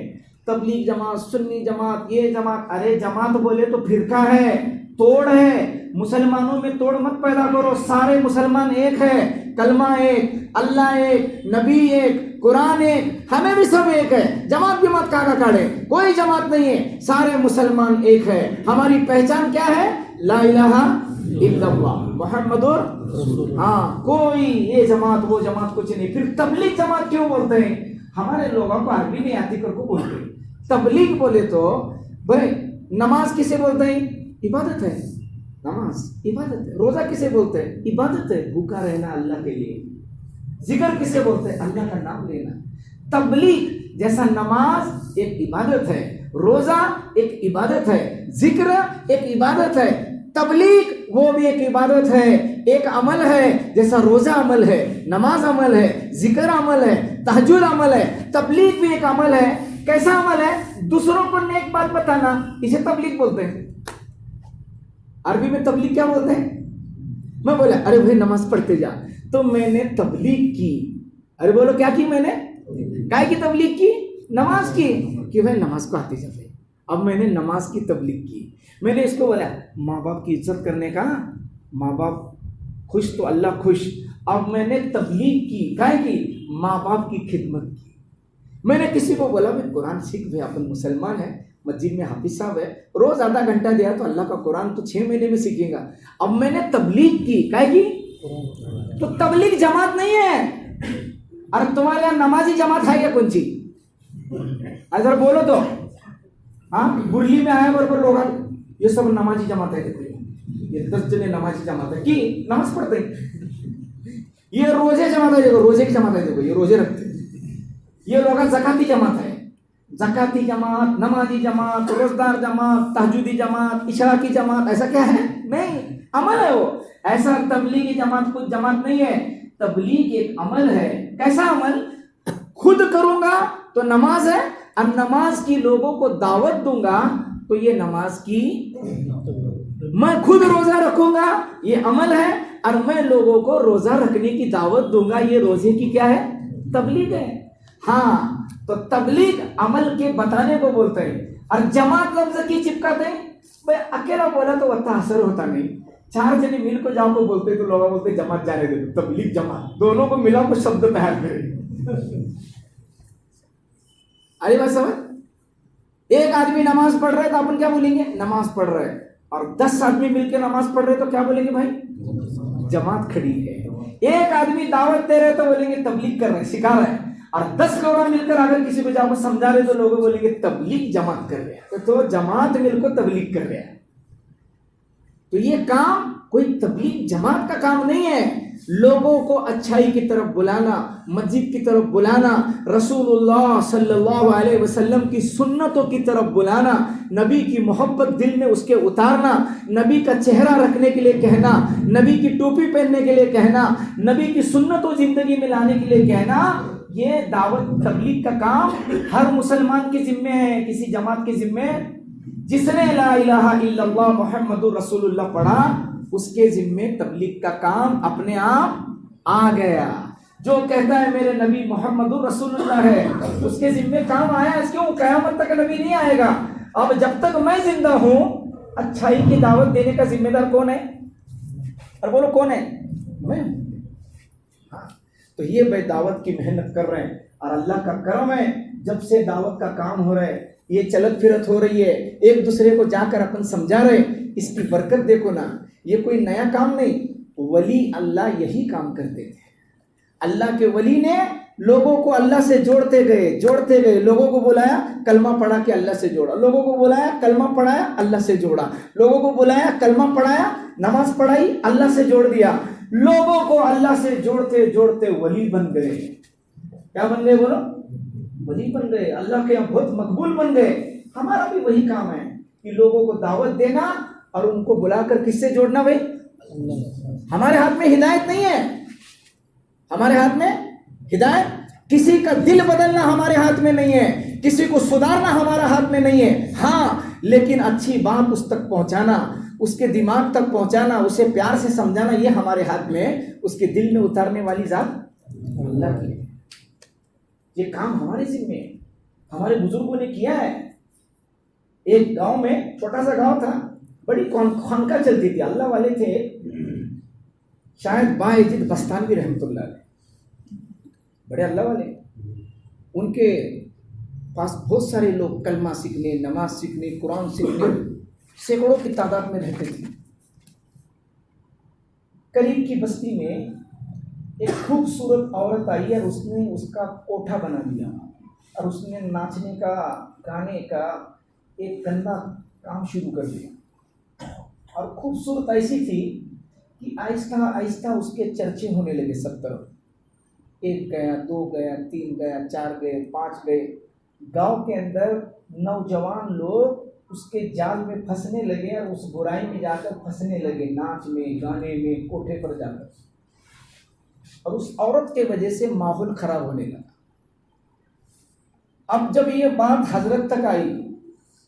تبلیغ جماعت، سنی جماعت، یہ جماعت، ارے جماعت بولے تو فرقہ ہے، توڑ ہے، مسلمانوں میں توڑ مت پیدا کرو، سارے مسلمان ایک ہے، کلمہ ایک، اللہ ایک، نبی ایک، قرآن ایک، ہمیں بھی سب ایک ہے، جماعت بھی مت کاٹا کاٹے، کوئی جماعت نہیں ہے، سارے مسلمان ایک ہے۔ ہماری پہچان کیا ہے؟ لا الہ الا اللہ محمد رسول اللہ۔ ہاں کوئی یہ جماعت وہ جماعت کچھ نہیں۔ پھر تبلیغ جماعت کیوں بولتے ہیں؟ ہمارے لوگوں کو عربی نہیں آتی کر کو بولتے ہیں۔ تبلیغ بولے تو بھائی نماز کسے بولتے ہیں؟ عبادت ہے. نماز عبادت ہے. روزہ کسے بولتے ہیں؟ عبادت ہے. بھوکا رہنا اللہ کے لیے. ذکر کسے بولتے ہیں؟ اللہ کا نام لینا. تبلیغ جیسا نماز ایک عبادت ہے، روزہ ایک عبادت ہے، ذکر ایک عبادت ہے، تبلیغ وہ بھی ایک عبادت ہے، ایک عمل ہے. جیسا روزہ عمل ہے، نماز عمل ہے، ذکر عمل ہے، تہجد عمل ہے، تبلیغ بھی ایک عمل ہے. کیسا عمل ہے؟ دوسروں کو نیک بات بتانا، اسے تبلیغ بولتے ہیں. عربی میں تبلیغ کیا بولتے ہیں؟ میں بولا ارے بھائی نماز پڑھتے جا، تو میں نے تبلیغ کی. ارے بولو کیا کی میں نے؟ کائے کی تبلیغ کی؟ نماز کی. کہ بھائی نماز کو آتے جا. اب میں نے نماز کی تبلیغ کی. میں نے اس کو بولا ماں باپ کی عزت کرنے کا، ماں باپ خوش تو اللہ خوش. اب میں نے تبلیغ کی، کائے کی؟ ماں باپ کی خدمت کی. میں نے کسی کو بولا میں قرآن سیکھ بھائی، اپن مسلمان ہے، مسجد میں حافظ صاحب ہے، روز آدھا گھنٹہ دیا تو اللہ کا قرآن تو 6 مہینے میں سیکھے گا. اب میں نے تبلیغ کی، کائے کی؟ تو تبلیغ جماعت نہیں ہے. اور تمہارے یہاں نمازی جماعت ہے کیا کون سی؟ اگر بولو تو ہاں برلی میں آئے برابر لوگ یہ سب نمازی جماعت ہے. دیکھو یہ 10 جنے نمازی جماعت ہے کہ نماز پڑھتے ہیں. یہ روزے جماعت ہے، دیکھو روزے کی جماعت ہے، دیکھو یہ روزے رکھتے ہیں. یہ لوگ زکاتی جماعت ہے، زکاتی جماعت، نمازی جماعت، روزدار جماعت، تہجدی جماعت، اشراقی جماعت. ایسا کیا ہے؟ نہیں، عمل ہے وہ. ایسا تبلیغی جماعت کچھ جماعت نہیں ہے. تبلیغ ایک عمل ہے. کیسا عمل؟ خود کروں گا تو نماز ہے، اور نماز کی لوگوں کو دعوت دوں گا تو یہ نماز کی. میں خود روزہ رکھوں گا یہ عمل ہے، اور میں لوگوں کو روزہ رکھنے کی دعوت دوں گا یہ روزے کی کیا ہے؟ تبلیغ ہے. ہاں تو تبلیغ عمل کے بتانے کو بولتے ہیں. اور جماعت لفظ کی چپکاتے ہیں. بھائی اکیلا بولا تو اتنا اثر ہوتا نہیں، 4 جنے مل کو جاؤ کو بولتے تو لوگ بولتے جماعت جانے دے. تبلیغ جماعت دونوں کو ملا کو شبد تیار کرے. ارے بات سمجھ. ایک آدمی نماز پڑھ رہا ہے تو اپن کیا بولیں گے؟ نماز پڑھ رہا ہے. اور 10 آدمی مل کے نماز پڑھ رہے تو کیا بولیں گے؟ بھائی جماعت کھڑی ہے. ایک آدمی دعوت دے رہے تو بولیں گے تبلیغ کر رہے ہیں، سکھا رہے ہیں. اور 10 لوگ مل کر اگر کسی کو جا کو سمجھا رہے تو لوگ بولیں گے تبلیغ جماعت کر رہے ہیں. تو جماعت مل کو تبلیغ کر رہے ہیں. تو یہ کام کوئی تبلیغ جماعت کا کام نہیں ہے. لوگوں کو اچھائی کی طرف بلانا، مسجد کی طرف بلانا، رسول اللہ صلی اللہ علیہ وسلم کی سنتوں کی طرف بلانا، نبی کی محبت دل میں اس کے اتارنا، نبی کا چہرہ رکھنے کے لیے کہنا، نبی کی ٹوپی پہننے کے لیے کہنا، نبی کی سنتوں زندگی میں لانے کے لیے کہنا. یہ دعوت تبلیغ کا کام ہر مسلمان کے ذمے ہے، کسی جماعت کے ذمے. جس نے لا الہ الا اللہ محمد رسول اللہ پڑھا اس کے ذمے تبلیغ کا کام اپنے آپ آ گیا. جو کہتا ہے میرے نبی محمد رسول اللہ ہے اس کے ذمے کام آیا. اس کیوں؟ قیامت تک نبی نہیں آئے گا. اب جب تک میں زندہ ہوں اچھائی کی دعوت دینے کا ذمہ دار کون ہے؟ اور بولو کون ہے؟ میں. تو یہ بھائی دعوت کی محنت کر رہے ہیں اور اللہ کا کرم ہے جب سے دعوت کا کام ہو رہا ہے، یہ چلت پھرت ہو رہی ہے، ایک دوسرے کو جا کر اپن سمجھا رہے. اس کی برکت دیکھو نا. یہ کوئی نیا کام نہیں. ولی اللہ یہی کام کرتے تھے. اللہ کے ولی نے لوگوں کو اللہ سے جوڑتے گئے. لوگوں کو بلایا کلمہ پڑھا کے اللہ سے جوڑا، لوگوں کو بلایا کلمہ پڑھایا اللہ سے جوڑا، لوگوں کو بلایا کلمہ پڑھایا نماز پڑھائی اللہ سے جوڑ دیا. لوگوں کو اللہ سے جوڑتے جوڑتے ولی بن گئے. کیا بن گئے بولو؟ ولی بن گئے. اللہ کے یہاں بہت مقبول بن گئے. ہمارا بھی وہی کام ہے کہ لوگوں کو دعوت دینا اور ان کو بلا کر کس سے جوڑنا. بھائی ہمارے ہاتھ میں ہدایت نہیں ہے. ہمارے ہاتھ میں ہدایت، کسی کا دل بدلنا ہمارے ہاتھ میں نہیں ہے، کسی کو سدھارنا ہمارا ہاتھ میں نہیں ہے. ہاں لیکن اچھی بات اس تک پہنچانا، اس کے دماغ تک پہنچانا، اسے پیار سے سمجھانا، یہ ہمارے ہاتھ میں. اس کے دل میں اتارنے والی ذات اللہ کی ہے. یہ کام ہمارے ذمہ ہے، ہمارے بزرگوں نے کیا ہے. ایک گاؤں میں، چھوٹا سا گاؤں تھا، بڑی خانقاہ چلتی تھی. اللہ والے تھے شاید باعزت بستانوی رحمۃ اللہ علیہ، بڑے اللہ والے. ان کے پاس بہت سارے لوگ کلمہ سیکھنے، نماز سیکھنے، قرآن سیکھنے سینکڑوں کی تعداد میں رہتے تھے. قریب کی بستی میں ایک خوبصورت عورت آئی اور اس نے اس کا کوٹھا بنا دیا اور اس نے ناچنے کا، گانے کا ایک گندا کام شروع کر دیا، اور خوبصورت ایسی تھی کہ آہستہ آہستہ اس کے چرچے ہونے لگے سب طرف. 1 گیا، 2 گیا، 3 گیا، 4 گئے، 5 گئے. گاؤں کے اندر نوجوان لوگ اس کے جال میں پھنسنے لگے اور اس برائی میں جا کر پھنسنے لگے، ناچ میں، گانے میں، کوٹھے پر جا کر. اور اس عورت کے وجہ سے ماحول خراب ہونے لگا. اب جب یہ بات حضرت تک آئی،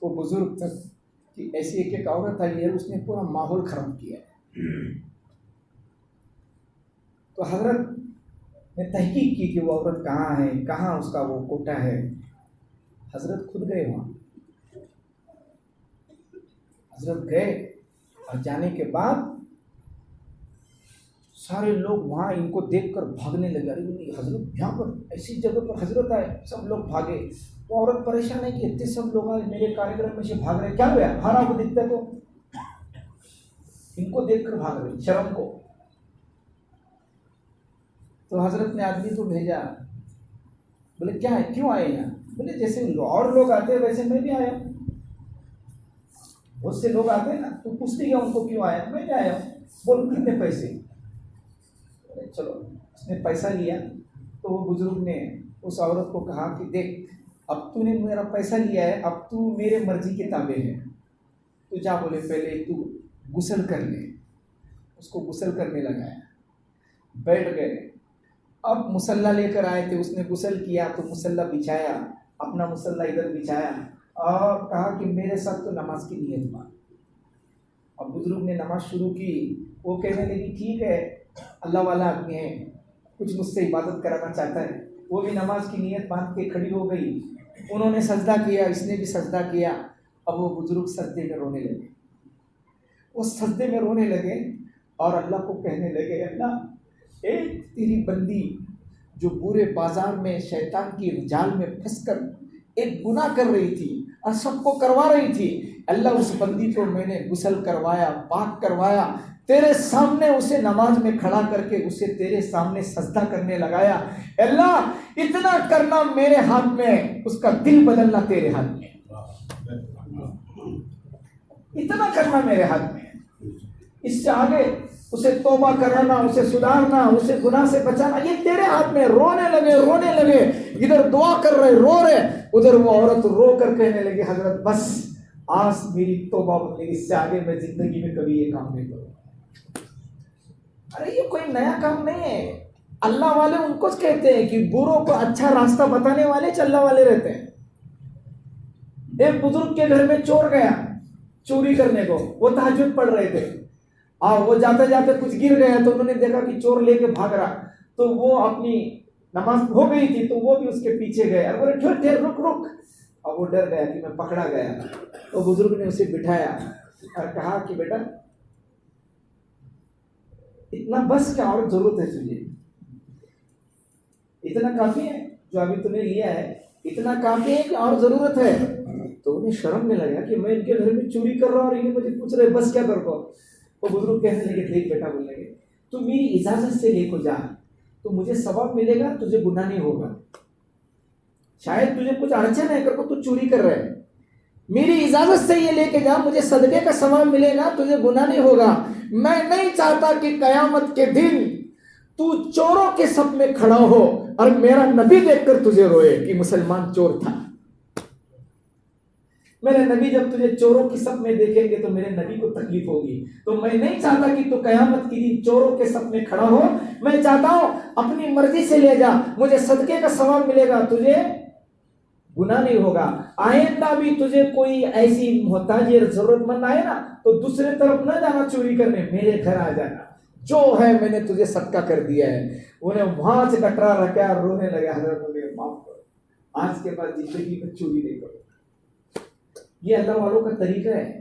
وہ بزرگ تک، کہ ایسی ایک عورت آئی ہے، اس نے پورا ماحول خراب کیا ہے. تو حضرت نے تحقیق کی کہ وہ عورت کہاں ہے، کہاں اس کا وہ کوٹا ہے. حضرت خود گئے وہاں. حضرت گئے اور جانے کے بعد سارے لوگ وہاں ان کو دیکھ کر بھاگنے لگے. ارے حضرت یہاں پر ایسی جگہ پر حضرت آئے. سب لوگ بھاگے. وہ عورت پریشان ہے کہ اتنے سب لوگ آئے میرے کارکرم میں سے بھاگ رہے، کیا ہوا؟ ہارا کو دکھتا تو ان کو دیکھ کر بھاگ رہے شرم کو. تو حضرت نے آدمی کو بھیجا. بولے کیا ہے، کیوں آئے یہاں؟ بولے جیسے اور لوگ آتے ہیں ویسے میں بھی آیا. بہت سے لوگ آتے ہیں نا، تو پوچھتے ہیں ان کو کیوں آیا؟ میں بھی آیا ہوں. بولو کتنے پیسے؟ چلو اس نے پیسہ لیا. تو وہ بزرگ نے اس عورت کو کہا کہ دیکھ، اب تو نے میرا پیسہ لیا ہے، اب تو میرے مرضی کے تابع ہے. تو جا، بولے پہلے تو غسل کر لے. اس کو غسل کرنے لگایا. بیٹھ گئے. اب مصلی لے کر آئے تھے، اس نے غسل کیا تو مصلی بچھایا، اپنا مصلی ادھر بچھایا اور کہا کہ میرے ساتھ تو نماز کی نیت مان. اب بزرگ نے نماز شروع کی. وہ کہنے لگی ٹھیک ہے، اللہ والا آدمی ہے، کچھ مجھ سے عبادت کرانا چاہتا ہے. وہ بھی نماز کی نیت باندھ کے کھڑی ہو گئی. انہوں نے سجدہ کیا، اس نے بھی سجدہ کیا. اب وہ بزرگ سجدے میں رونے لگے. وہ سجدے میں رونے لگے اور اللہ کو کہنے لگے، اللہ ایک تیری بندی جو برے بازار میں شیطان کی جال میں پھنس کر ایک گناہ کر رہی تھی اور سب کو کروا رہی تھی، اللہ اس بندی کو میں نے غسل کروایا، پاک کروایا، تیرے سامنے اسے نماز میں کھڑا کر کے اسے تیرے سامنے سجدہ کرنے لگایا. اللہ اتنا کرنا میرے ہاتھ میں، اس کا دل بدلنا تیرے ہاتھ میں. اتنا کرنا میرے ہاتھ میں. اس سے آگے اسے توبہ کرانا، اسے سدھارنا، اسے گناہ سے بچانا یہ تیرے ہاتھ میں. رونے لگے. ادھر دعا کر رہے، رو رہے، ادھر وہ عورت رو کر کہنے لگی حضرت بس آج میری توبہ بدلی، اس سے آگے میں زندگی میں کبھی یہ کام نہیں کروں. ارے یہ کوئی نیا کام نہیں ہے. اللہ والے ان کو کہتے ہیں کہ بروں کو اچھا راستہ بتانے والے اللہ والے رہتے ہیں. ایک بزرگ کے گھر میں چور گیا چوری کرنے کو. وہ تہجد پڑھ رہے تھے اور وہ جاتے جاتے کچھ گر گیا تو انہوں نے دیکھا کہ چور لے کے بھاگ رہا. تو وہ اپنی نماز ہو گئی تھی تو وہ بھی اس کے پیچھے گئے اور بولے ٹھہر رک. اور وہ ڈر گیا کہ میں پکڑا گیا. تو بزرگ نے اسے بٹھایا اور کہا کہ بیٹا اتنا بس کیا اور ضرورت ہے تجھے؟ اتنا کافی ہے جو ابھی تم نے لیا ہے، اتنا کافی ہے کہ اور ضرورت ہے؟ تو انہیں شرم میں لگا کہ میں ان کے گھر میں چوری کر رہا ہوں اور انہیں مجھے پوچھ رہے بس کیا کر پاؤ. وہ بزرگ کہنے لگے دیکھ بیٹا، بولنے لگے تو میری اجازت سے لے کو جا تو مجھے ثواب ملے گا، تجھے گناہ نہیں ہوگا. شاید تجھے کچھ اڑچن ہے کر کو تو چوری کر رہے، میری اجازت سے یہ لے کے جا، مجھے صدقے کا ثواب ملے گا، تجھے گناہ نہیں ہوگا. میں نہیں چاہتا کہ قیامت کے دن تو چوروں کے صف میں کھڑا ہو اور میرا نبی دیکھ کر تجھے روئے کہ مسلمان چور تھا. میرے نبی جب تجھے چوروں کی صف میں دیکھیں گے تو میرے نبی کو تکلیف ہوگی. تو میں نہیں چاہتا کہ تو قیامت کے دن چوروں کے صف میں کھڑا ہو. میں چاہتا ہوں اپنی مرضی سے لے جا، مجھے صدقے کا ثواب ملے گا، تجھے گناہ نہیں ہوگا. آئندہ بھی تجھے کوئی ایسی محتاج ضرورت مند آئے نا تو دوسرے طرف نہ جانا چوری کرنے، میرے گھر آ جانا، جو ہے میں نے تجھے صدقہ کر دیا ہے. انہیں وہاں سے کٹرا رکھا، رونے لگے. حضرت مجھے معاف کرو، آج کے بعد زندگی میں چوری نہیں کرو. یہ اللہ والوں کا طریقہ ہے.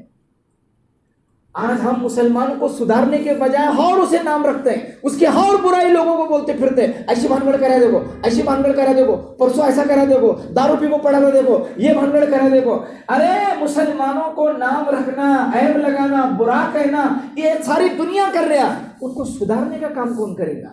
آج ہم مسلمانوں کو سدھارنے کے بجائے اور اسے نام رکھتے ہیں، اس کی اور برائی لوگوں کو بولتے پھرتے ہیں. ایسی بھانگڑ کرا دیکھو، ایسی بھانگڑ کرا دیکھو، پرسوں ایسا کرا دیکھو، دارو پی کو پڑا دیکھو، یہ بھانگڑ کرا دیکھو. ارے مسلمانوں کو نام رکھنا، عیب لگانا، برا کہنا یہ ساری دنیا کر رہا. ان کو سدھارنے کا کام کون کرے گا؟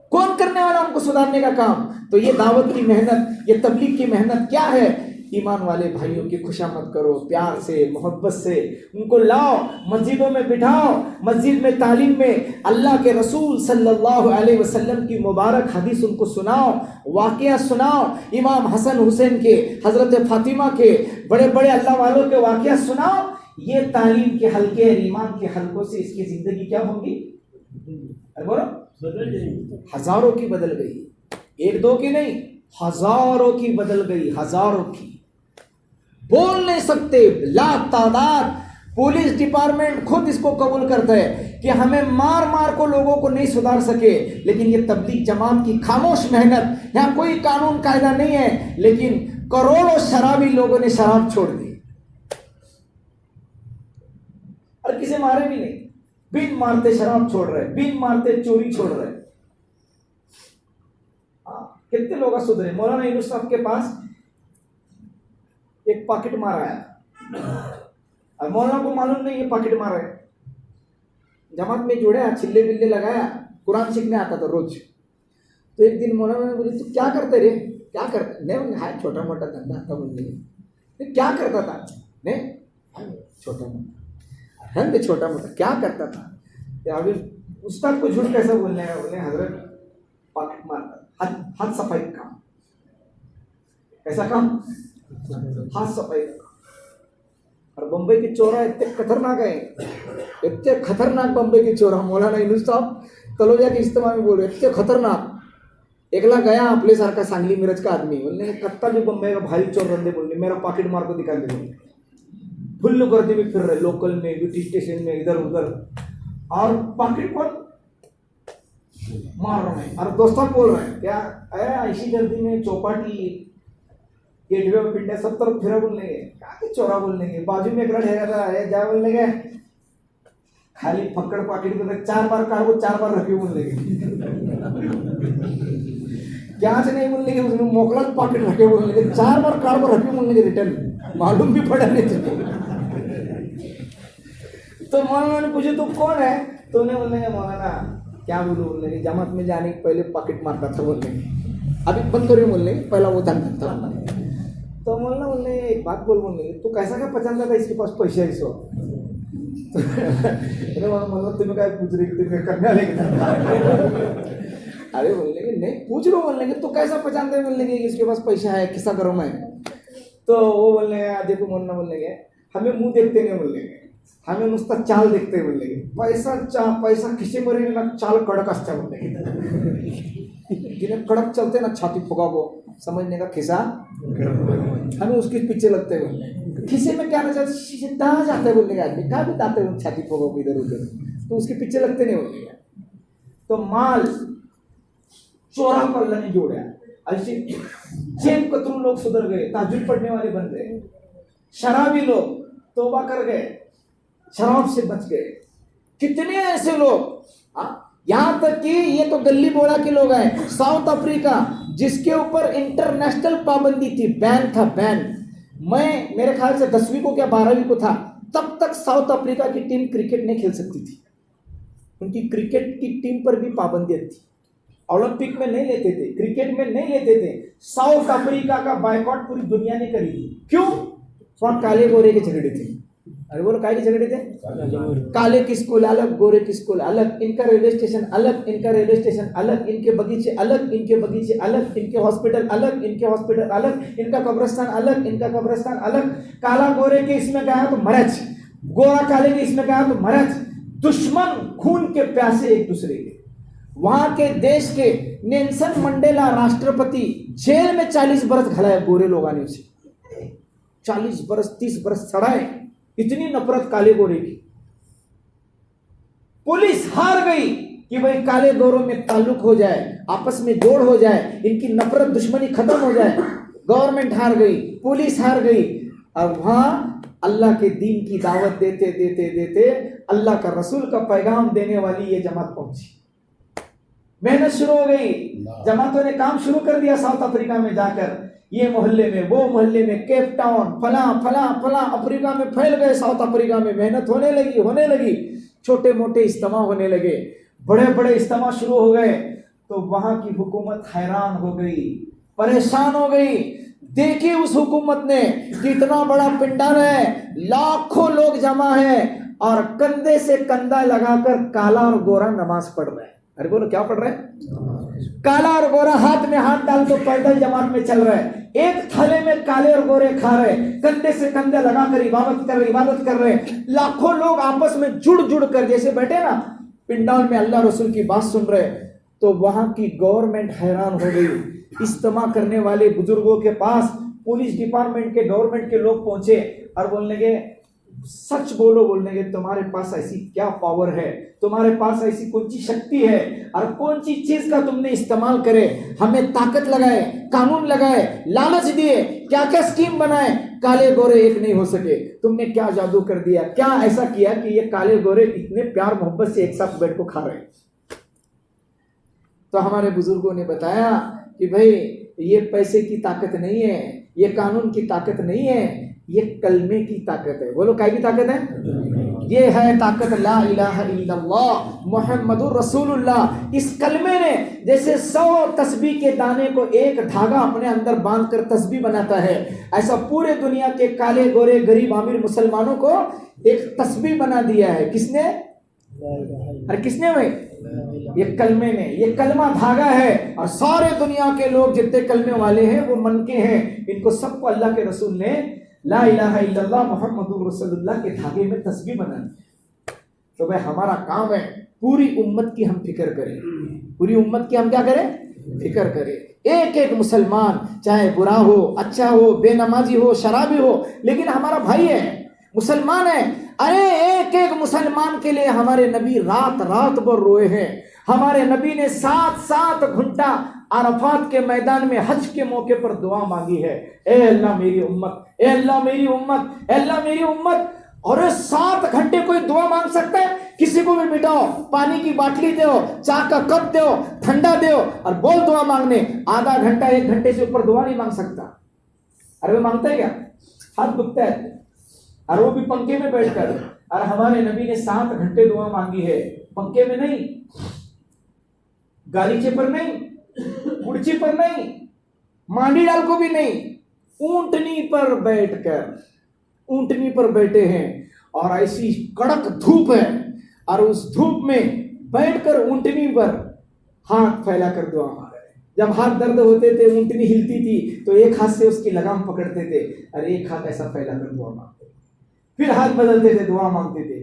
کون کرنے والا ان کو سدھارنے کا کام؟ تو یہ دعوت کی محنت، یہ تبلیغ کی محنت کیا ہے؟ ایمان والے بھائیوں کی خوشامد کرو، پیار سے، محبت سے ان کو لاؤ، مسجدوں میں بٹھاؤ، مسجد میں تعلیم میں اللہ کے رسول صلی اللہ علیہ وسلم کی مبارک حدیث ان کو سناؤ، واقعہ سناؤ، امام حسن حسین کے، حضرت فاطمہ کے، بڑے بڑے اللہ والوں کے واقعہ سناؤ. یہ تعلیم کے حلقے اور ایمان کے حلقوں سے اس کی زندگی کیا ہوگی؟ ہزاروں کی بدل گئی، ایک دو کی نہیں، ہزاروں کی بدل گئی، ہزاروں کی. بول نہیں سکتے، لاکھ تعداد. پولیس ڈپارٹمنٹ خود اس کو قبول کرتا ہے کہ ہمیں مار مار کو لوگوں کو نہیں سدھار سکے، لیکن یہ تبلیغ جماعت کی خاموش محنت، یہاں کوئی قانون قاعدہ نہیں ہے، لیکن کروڑوں شرابی لوگوں نے شراب چھوڑ دی اور کسی مارے بھی نہیں، بن مارتے شراب چھوڑ رہے، بن مارتے چوری چھوڑ رہے. کتنے لوگ سدھرے؟ مولانا یونس صاحب کے پاس ایک پاکٹ مار آیا اور مولانا کو معلوم نہیں یہ پاکٹ مار ہے. جماعت میں جوڑا، چھلے بلے لگایا، قرآن سیکھنے آتا تھا روز. تو ایک دن مولانا نے بولی تو کیا کرتے رے؟ کیا کرتا؟ نہیں ہاں چھوٹا موٹا دھندا تھا بولنے. کیا کرتا تھا؟ نہیں چھوٹا موٹا رنگ، چھوٹا موٹا کیا کرتا تھا؟ ابھی استاد کو جھوٹ کیسے بولنے ہیں؟ بولے حضرت پاکٹ مارتا، ہاتھ صفائی کا کام. ایسا کام ہاتھ صفائی کا کام. اور بمبئی کے چورا اتنے خطرناک ہے، اتنے خطرناک بمبئی کے چورا. مولانا یونس صاحب تلوجا کے اجتماع میں بول رہے اتنے خطرناک. ایکلا گیا اپنے سار کا سانگلی میرج کا آدمی، بولنے کتا بھی بمبئی کا بھاری چور رندے، بولنے میرا پاکٹ مار کو دکھا دے. پھل کرتے بھی پھر رہے لوکل میں، بیٹی اسٹیشن میں، ادھر ادھر، اور پاکٹ پر مار رہے ہیں. اور دوستوں بول رہے ہیں کیا ایسی گردی میں Chowpatty gateway of India سب طرف پھرا بولنے گے، کیا چورا بولنے گے. بازو میں ایک لڑکا تھا جا بولنے گے خالی پکڑ پاکٹ کو 4 بار کاٹ کو 4 بار رکھے بولنے گے. کیا سے نہیں بولنے گے، اس میں موکلا پاکٹ رکھے بولنے گے، 4 بار کاٹ کو رکھے بولنے گے. ریٹرن معلوم بھی پڑا نہیں تھے. تو مولانا نے پوچھے تو کون ہے؟ تو انہیں بولنے گے مولانا کیا بولوں، بولنے گے جماعت میں جانے کے پہلے پاکٹ مارتا تھا بولنے گے، ابھی بند کرے بولنے گے، پہلا وہ دھن تھا. تو مولانا بولنے ایک بات بول، بولنے گے تو کیسا کیا پہچانتا تھا اس کے پاس پیسے ہے سو؟ مولانا تمہیں کیا پوچھ رہی کہ تمہیں کرنے والے گے؟ ارے بولنے گے نہیں پوچھ رہا ہوں، بولنے گے تو کیسا پہچانتے ہیں؟ بولنے گے اس کے پاس پیسہ ہے، قصہ کروں میں. تو وہ بولنے گے دیکھو مولانا، بولنے گے ہمیں منہ دیکھتے نہیں، بولنے گے ہمیں نستا چال دیکھتے ہیں. بولنے گے پیسہ کھسے مرے گا نہ چال کڑک اچھا. بولنے گے جنہیں کڑک چلتے نا چھاتی پھگا وہ سمجھنے کا کھسا، ہمیں اس کے پیچھے لگتے ہیں. کھسے میں کیا نہ سیدھا جاتا ہے بولنے کا آدمی، کہاں بھی جاتے ہیں چھاتی پھگا کو ادھر ادھر، تو اس کے پیچھے لگتے نہیں. بولنے گا تو مال چورا پر اللہ نے جوڑا. ایسے چین کترو لوگ سدھر گئے، تہجد پڑھنے والے بن گئے. شرابی لوگ توبہ کر گئے، شراب سے بچ گئے. کتنے ایسے لوگ، یہاں تک کہ یہ تو گلی بوڑا کے لوگ ہیں. ساؤتھ افریقہ جس کے اوپر انٹرنیشنل پابندی تھی، بین تھا، بین. میں میرے خیال سے 10ویں کو کیا 12ویں کو تھا، تب تک ساؤتھ افریقہ کی ٹیم کرکٹ نہیں کھیل سکتی تھی. ان کی کرکٹ کی ٹیم پر بھی پابندی تھی. اولمپک میں نہیں لیتے تھے، کرکٹ میں نہیں لیتے تھے. ساؤتھ افریقہ کا بائیکاٹ پوری دنیا نے کری تھی. کیوں؟ وہاں کالے گورے کے جھگڑے تھے. ارے بولو کائے کے جھگڑے تھے؟ کالے کی اسکول الگ، گورے کی اسکول الگ، ان کا ریلوے اسٹیشن الگ، ان کا ریلوے اسٹیشن الگ، ان کے باغیچے الگ، ان کے باغیچے الگ، ان کے ہاسپٹل الگ، ان کے ہاسپٹل الگ، ان کا قبرستان الگ، ان کا قبرستان الگ. کالا گورے کے اس میں گیا تو مرچ، گورا کالے کے اس میں گیا تو مرچ. دشمن خون کے پیاسے ایک دوسرے کے. وہاں کے دیش کے نیلسن منڈیلا راشٹرپتی جیل میں 40 برس گھلایا گورے لوگوں نے اسے. 40 برس 30 برس سڑائے. اتنی نفرت کالے گورے کی. پولیس ہار گئی کہ بھائی کالے گوروں میں تعلق ہو جائے، آپس میں جوڑ ہو جائے، ان کی نفرت دشمنی ختم ہو جائے. گورنمنٹ ہار گئی، پولیس ہار گئی. اور وہاں اللہ کے دین کی دعوت دیتے دیتے دیتے اللہ کا رسول کا پیغام دینے والی یہ جماعت پہنچی. محنت شروع ہو گئی. جماعتوں نے کام شروع کر دیا ساؤتھ افریقہ میں جا کر. یہ محلے میں، وہ محلے میں، کیپ ٹاؤن، فلاں فلاں فلاں افریقہ میں پھیل گئے. ساؤتھ افریقہ میں محنت ہونے لگی. چھوٹے موٹے اجتماع ہونے لگے، بڑے بڑے اجتماع شروع ہو گئے. تو وہاں کی حکومت حیران ہو گئی، پریشان ہو گئی. دیکھیے اس حکومت نے کتنا بڑا پنڈال ہے، لاکھوں لوگ جمع ہیں اور کندھے سے کندھا لگا کر کالا اور گورا نماز پڑھ رہے ہیں. ارے بولو کیا پڑھ رہے ہیں؟ کالا اور گورا ہاتھ میں ہاتھ ڈال تو پیدل جماعت میں چل رہے ہیں، ایک تھالے میں کالے اور گورے کھا رہے، کندھے سے کندھے لگا کر عبادت کر رہے. لاکھوں لوگ آپس میں جڑ کر جیسے بیٹھے نا پنڈال میں اللہ رسول کی بات سن رہے. تو وہاں کی گورنمنٹ حیران ہو گئی. اجتماع کرنے والے بزرگوں کے پاس پولیس ڈپارٹمنٹ کے گورنمنٹ کے لوگ پہنچے اور بولنے کے سچ بولو، بولنے کے تمہارے پاس ایسی کیا پاور ہے، تمہارے پاس ایسی کون سی شکتی ہے اور کون سی چیز کا تم نے استعمال کرے، ہمیں طاقت لگائے، قانون لگائے، لالچ دیے، کیا کیا اسکیم بنائے، کالے گورے ایک نہیں ہو سکے. تم نے کیا جادو کر دیا، کیا ایسا کیا کہ یہ کالے گورے اتنے پیار محبت سے ایک ساتھ بیٹھ کو کھا رہے ہیں. تو ہمارے بزرگوں نے بتایا کہ بھائی یہ پیسے کی طاقت نہیں ہے، یہ قانون کی طاقت نہیں ہے، یہ کلمے کی طاقت ہے. بولو کیا کی طاقت ہے؟ یہ ہے طاقت لا الہ الا اللہ محمد الرسول اللہ. اس کلمے نے جیسے 100 تسبیح کے دانے کو ایک دھاگا اپنے اندر باندھ کر تسبیح بناتا ہے، ایسا پورے دنیا کے کالے گورے غریب امیر مسلمانوں کو ایک تسبیح بنا دیا ہے. کس نے؟ ارے کس نے بھائی؟ یہ کلمے نے. یہ کلمہ دھاگا ہے اور سارے دنیا کے لوگ جتنے کلمے والے ہیں وہ من کے ہیں، ان کو سب کو اللہ کے رسول نے لا الہ الا اللہ محمد رسول اللہ کے دھاگے میں تسبیح بنانی. تو بھائی ہمارا کام ہے پوری امت کی ہم فکر کریں، پوری امت کی ہم کیا کریں؟ فکر کریں. ایک ایک مسلمان چاہے برا ہو، اچھا ہو، بے نمازی ہو، شرابی ہو، لیکن ہمارا بھائی ہے، مسلمان ہے. ارے ایک ایک مسلمان کے لیے ہمارے نبی رات رات بھر روئے ہیں. ہمارے نبی نے 7 گھنٹہ عرفات کے میدان میں حج کے موقع پر دعا مانگی ہے. اے اللہ میری امت، اے اللہ میری امت، اے اللہ میری امت. اور 7 گھنٹے کوئی دعا مانگ سکتا ہے؟ کسی کو بھی بٹھاؤ، پانی کی باٹلی دو، چائے کا کپ دو، ٹھنڈا دو اور بول دعا مانگنے. آدھا گھنٹہ 1 گھنٹے سے اوپر دعا نہیں مانگ سکتا. ارے وہ مانگتا ہے کیا؟ ہاتھ دکھتا ہے اور وہ بھی پنکھے میں بیٹھ کر. اور ہمارے نبی نے 7 گھنٹے دعا مانگی ہے، پنکھے میں نہیں، گالیچے پر نہیں، کڑچی پر نہیں، مانڈی ڈال کو بھی نہیں، اونٹنی پر بیٹھ کر، اونٹنی پر بیٹھے ہیں اور ایسی کڑک دھوپ ہے اور اس دھوپ میں بیٹھ کر اونٹنی پر ہاتھ پھیلا کر دعا مانگ رہے. جب ہاتھ درد ہوتے تھے، اونٹنی ہلتی تھی تو ایک ہاتھ سے اس کی لگام پکڑتے تھے اور ایک ہاتھ ایسا پھیلا کر دعا مانگتے، پھر ہاتھ بدلتے تھے، دعا مانگتے تھے.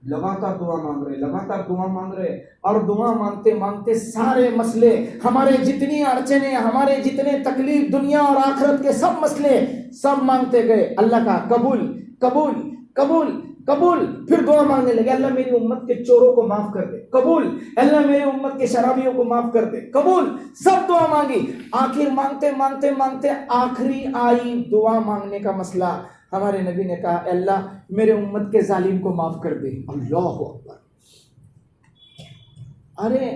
لگاتار دعا مانگ رہے، لگاتار دعا مانگ رہے اور دعا مانگتے مانگتے سارے مسئلے، ہمارے جتنی اڑچنیں، ہمارے جتنے تکلیف دنیا اور آخرت کے سب مسئلے سب مانگتے گئے. اللہ کا قبول قبول قبول قبول. پھر دعا مانگنے لگے، اللہ میری امت کے چوروں کو معاف کر دے، قبول. اللہ میری امت کے شرابیوں کو معاف کر دے، قبول. سب دعا مانگی. آخر مانگتے مانگتے مانگتے آخری آئی دعا مانگنے کا مسئلہ. ہمارے نبی نے کہا اے اللہ میرے امت کے ظالم کو معاف کر دے. اللہ اکبر. ارے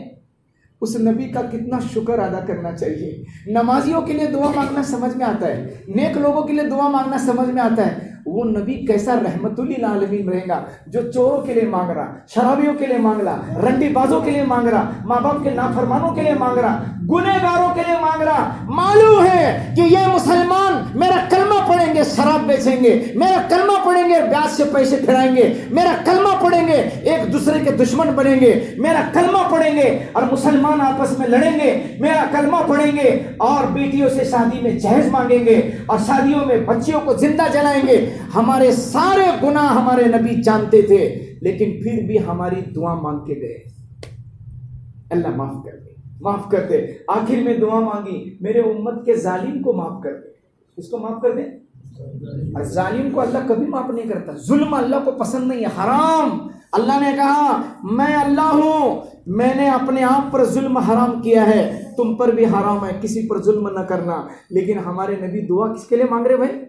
اس نبی کا کتنا شکر ادا کرنا چاہیے. نمازیوں کے لیے دعا مانگنا سمجھ میں آتا ہے، نیک لوگوں کے لیے دعا مانگنا سمجھ میں آتا ہے. وہ نبی کیسا رحمت للعالمین رہے گا جو چوروں کے لیے مانگ رہا، شرابیوں کے لیے مانگ رہا، رنڈی بازوں کے لیے مانگ رہا، ماں باپ کے نافرمانوں کے لیے مانگ رہا، گنہگاروں کے لیے مانگ رہا. معلوم ہے کہ یہ مسلمان میرا کلمہ پڑھیں گے شراب بیچیں گے، میرا کلمہ پڑھیں گے بیاج سے پیسے پھرائیں گے، میرا کلمہ پڑھیں گے ایک دوسرے کے دشمن بنیں گے، میرا کلمہ پڑھیں گے اور مسلمان آپس میں لڑیں گے، میرا کلمہ پڑھیں گے اور بیٹیوں سے شادی میں جہیز مانگیں گے اور شادیوں میں بچیوں کو زندہ جلائیں گے. ہمارے سارے گناہ ہمارے نبی جانتے تھے لیکن پھر بھی ہماری دعا مانگ کے گئے. اللہ معاف کر دے، معاف کر دے. آخر میں دعا مانگی میرے امت کے ظالم کو معاف کر دے. اس کو معاف کر دے. اور ظالم کو اللہ کبھی معاف نہیں کرتا. ظلم اللہ کو پسند نہیں ہے، حرام. اللہ نے کہا میں اللہ ہوں، میں نے اپنے آپ پر ظلم حرام کیا ہے، تم پر بھی حرام ہے کسی پر ظلم نہ کرنا. لیکن ہمارے نبی دعا کس کے لیے مانگ رہے بھائی؟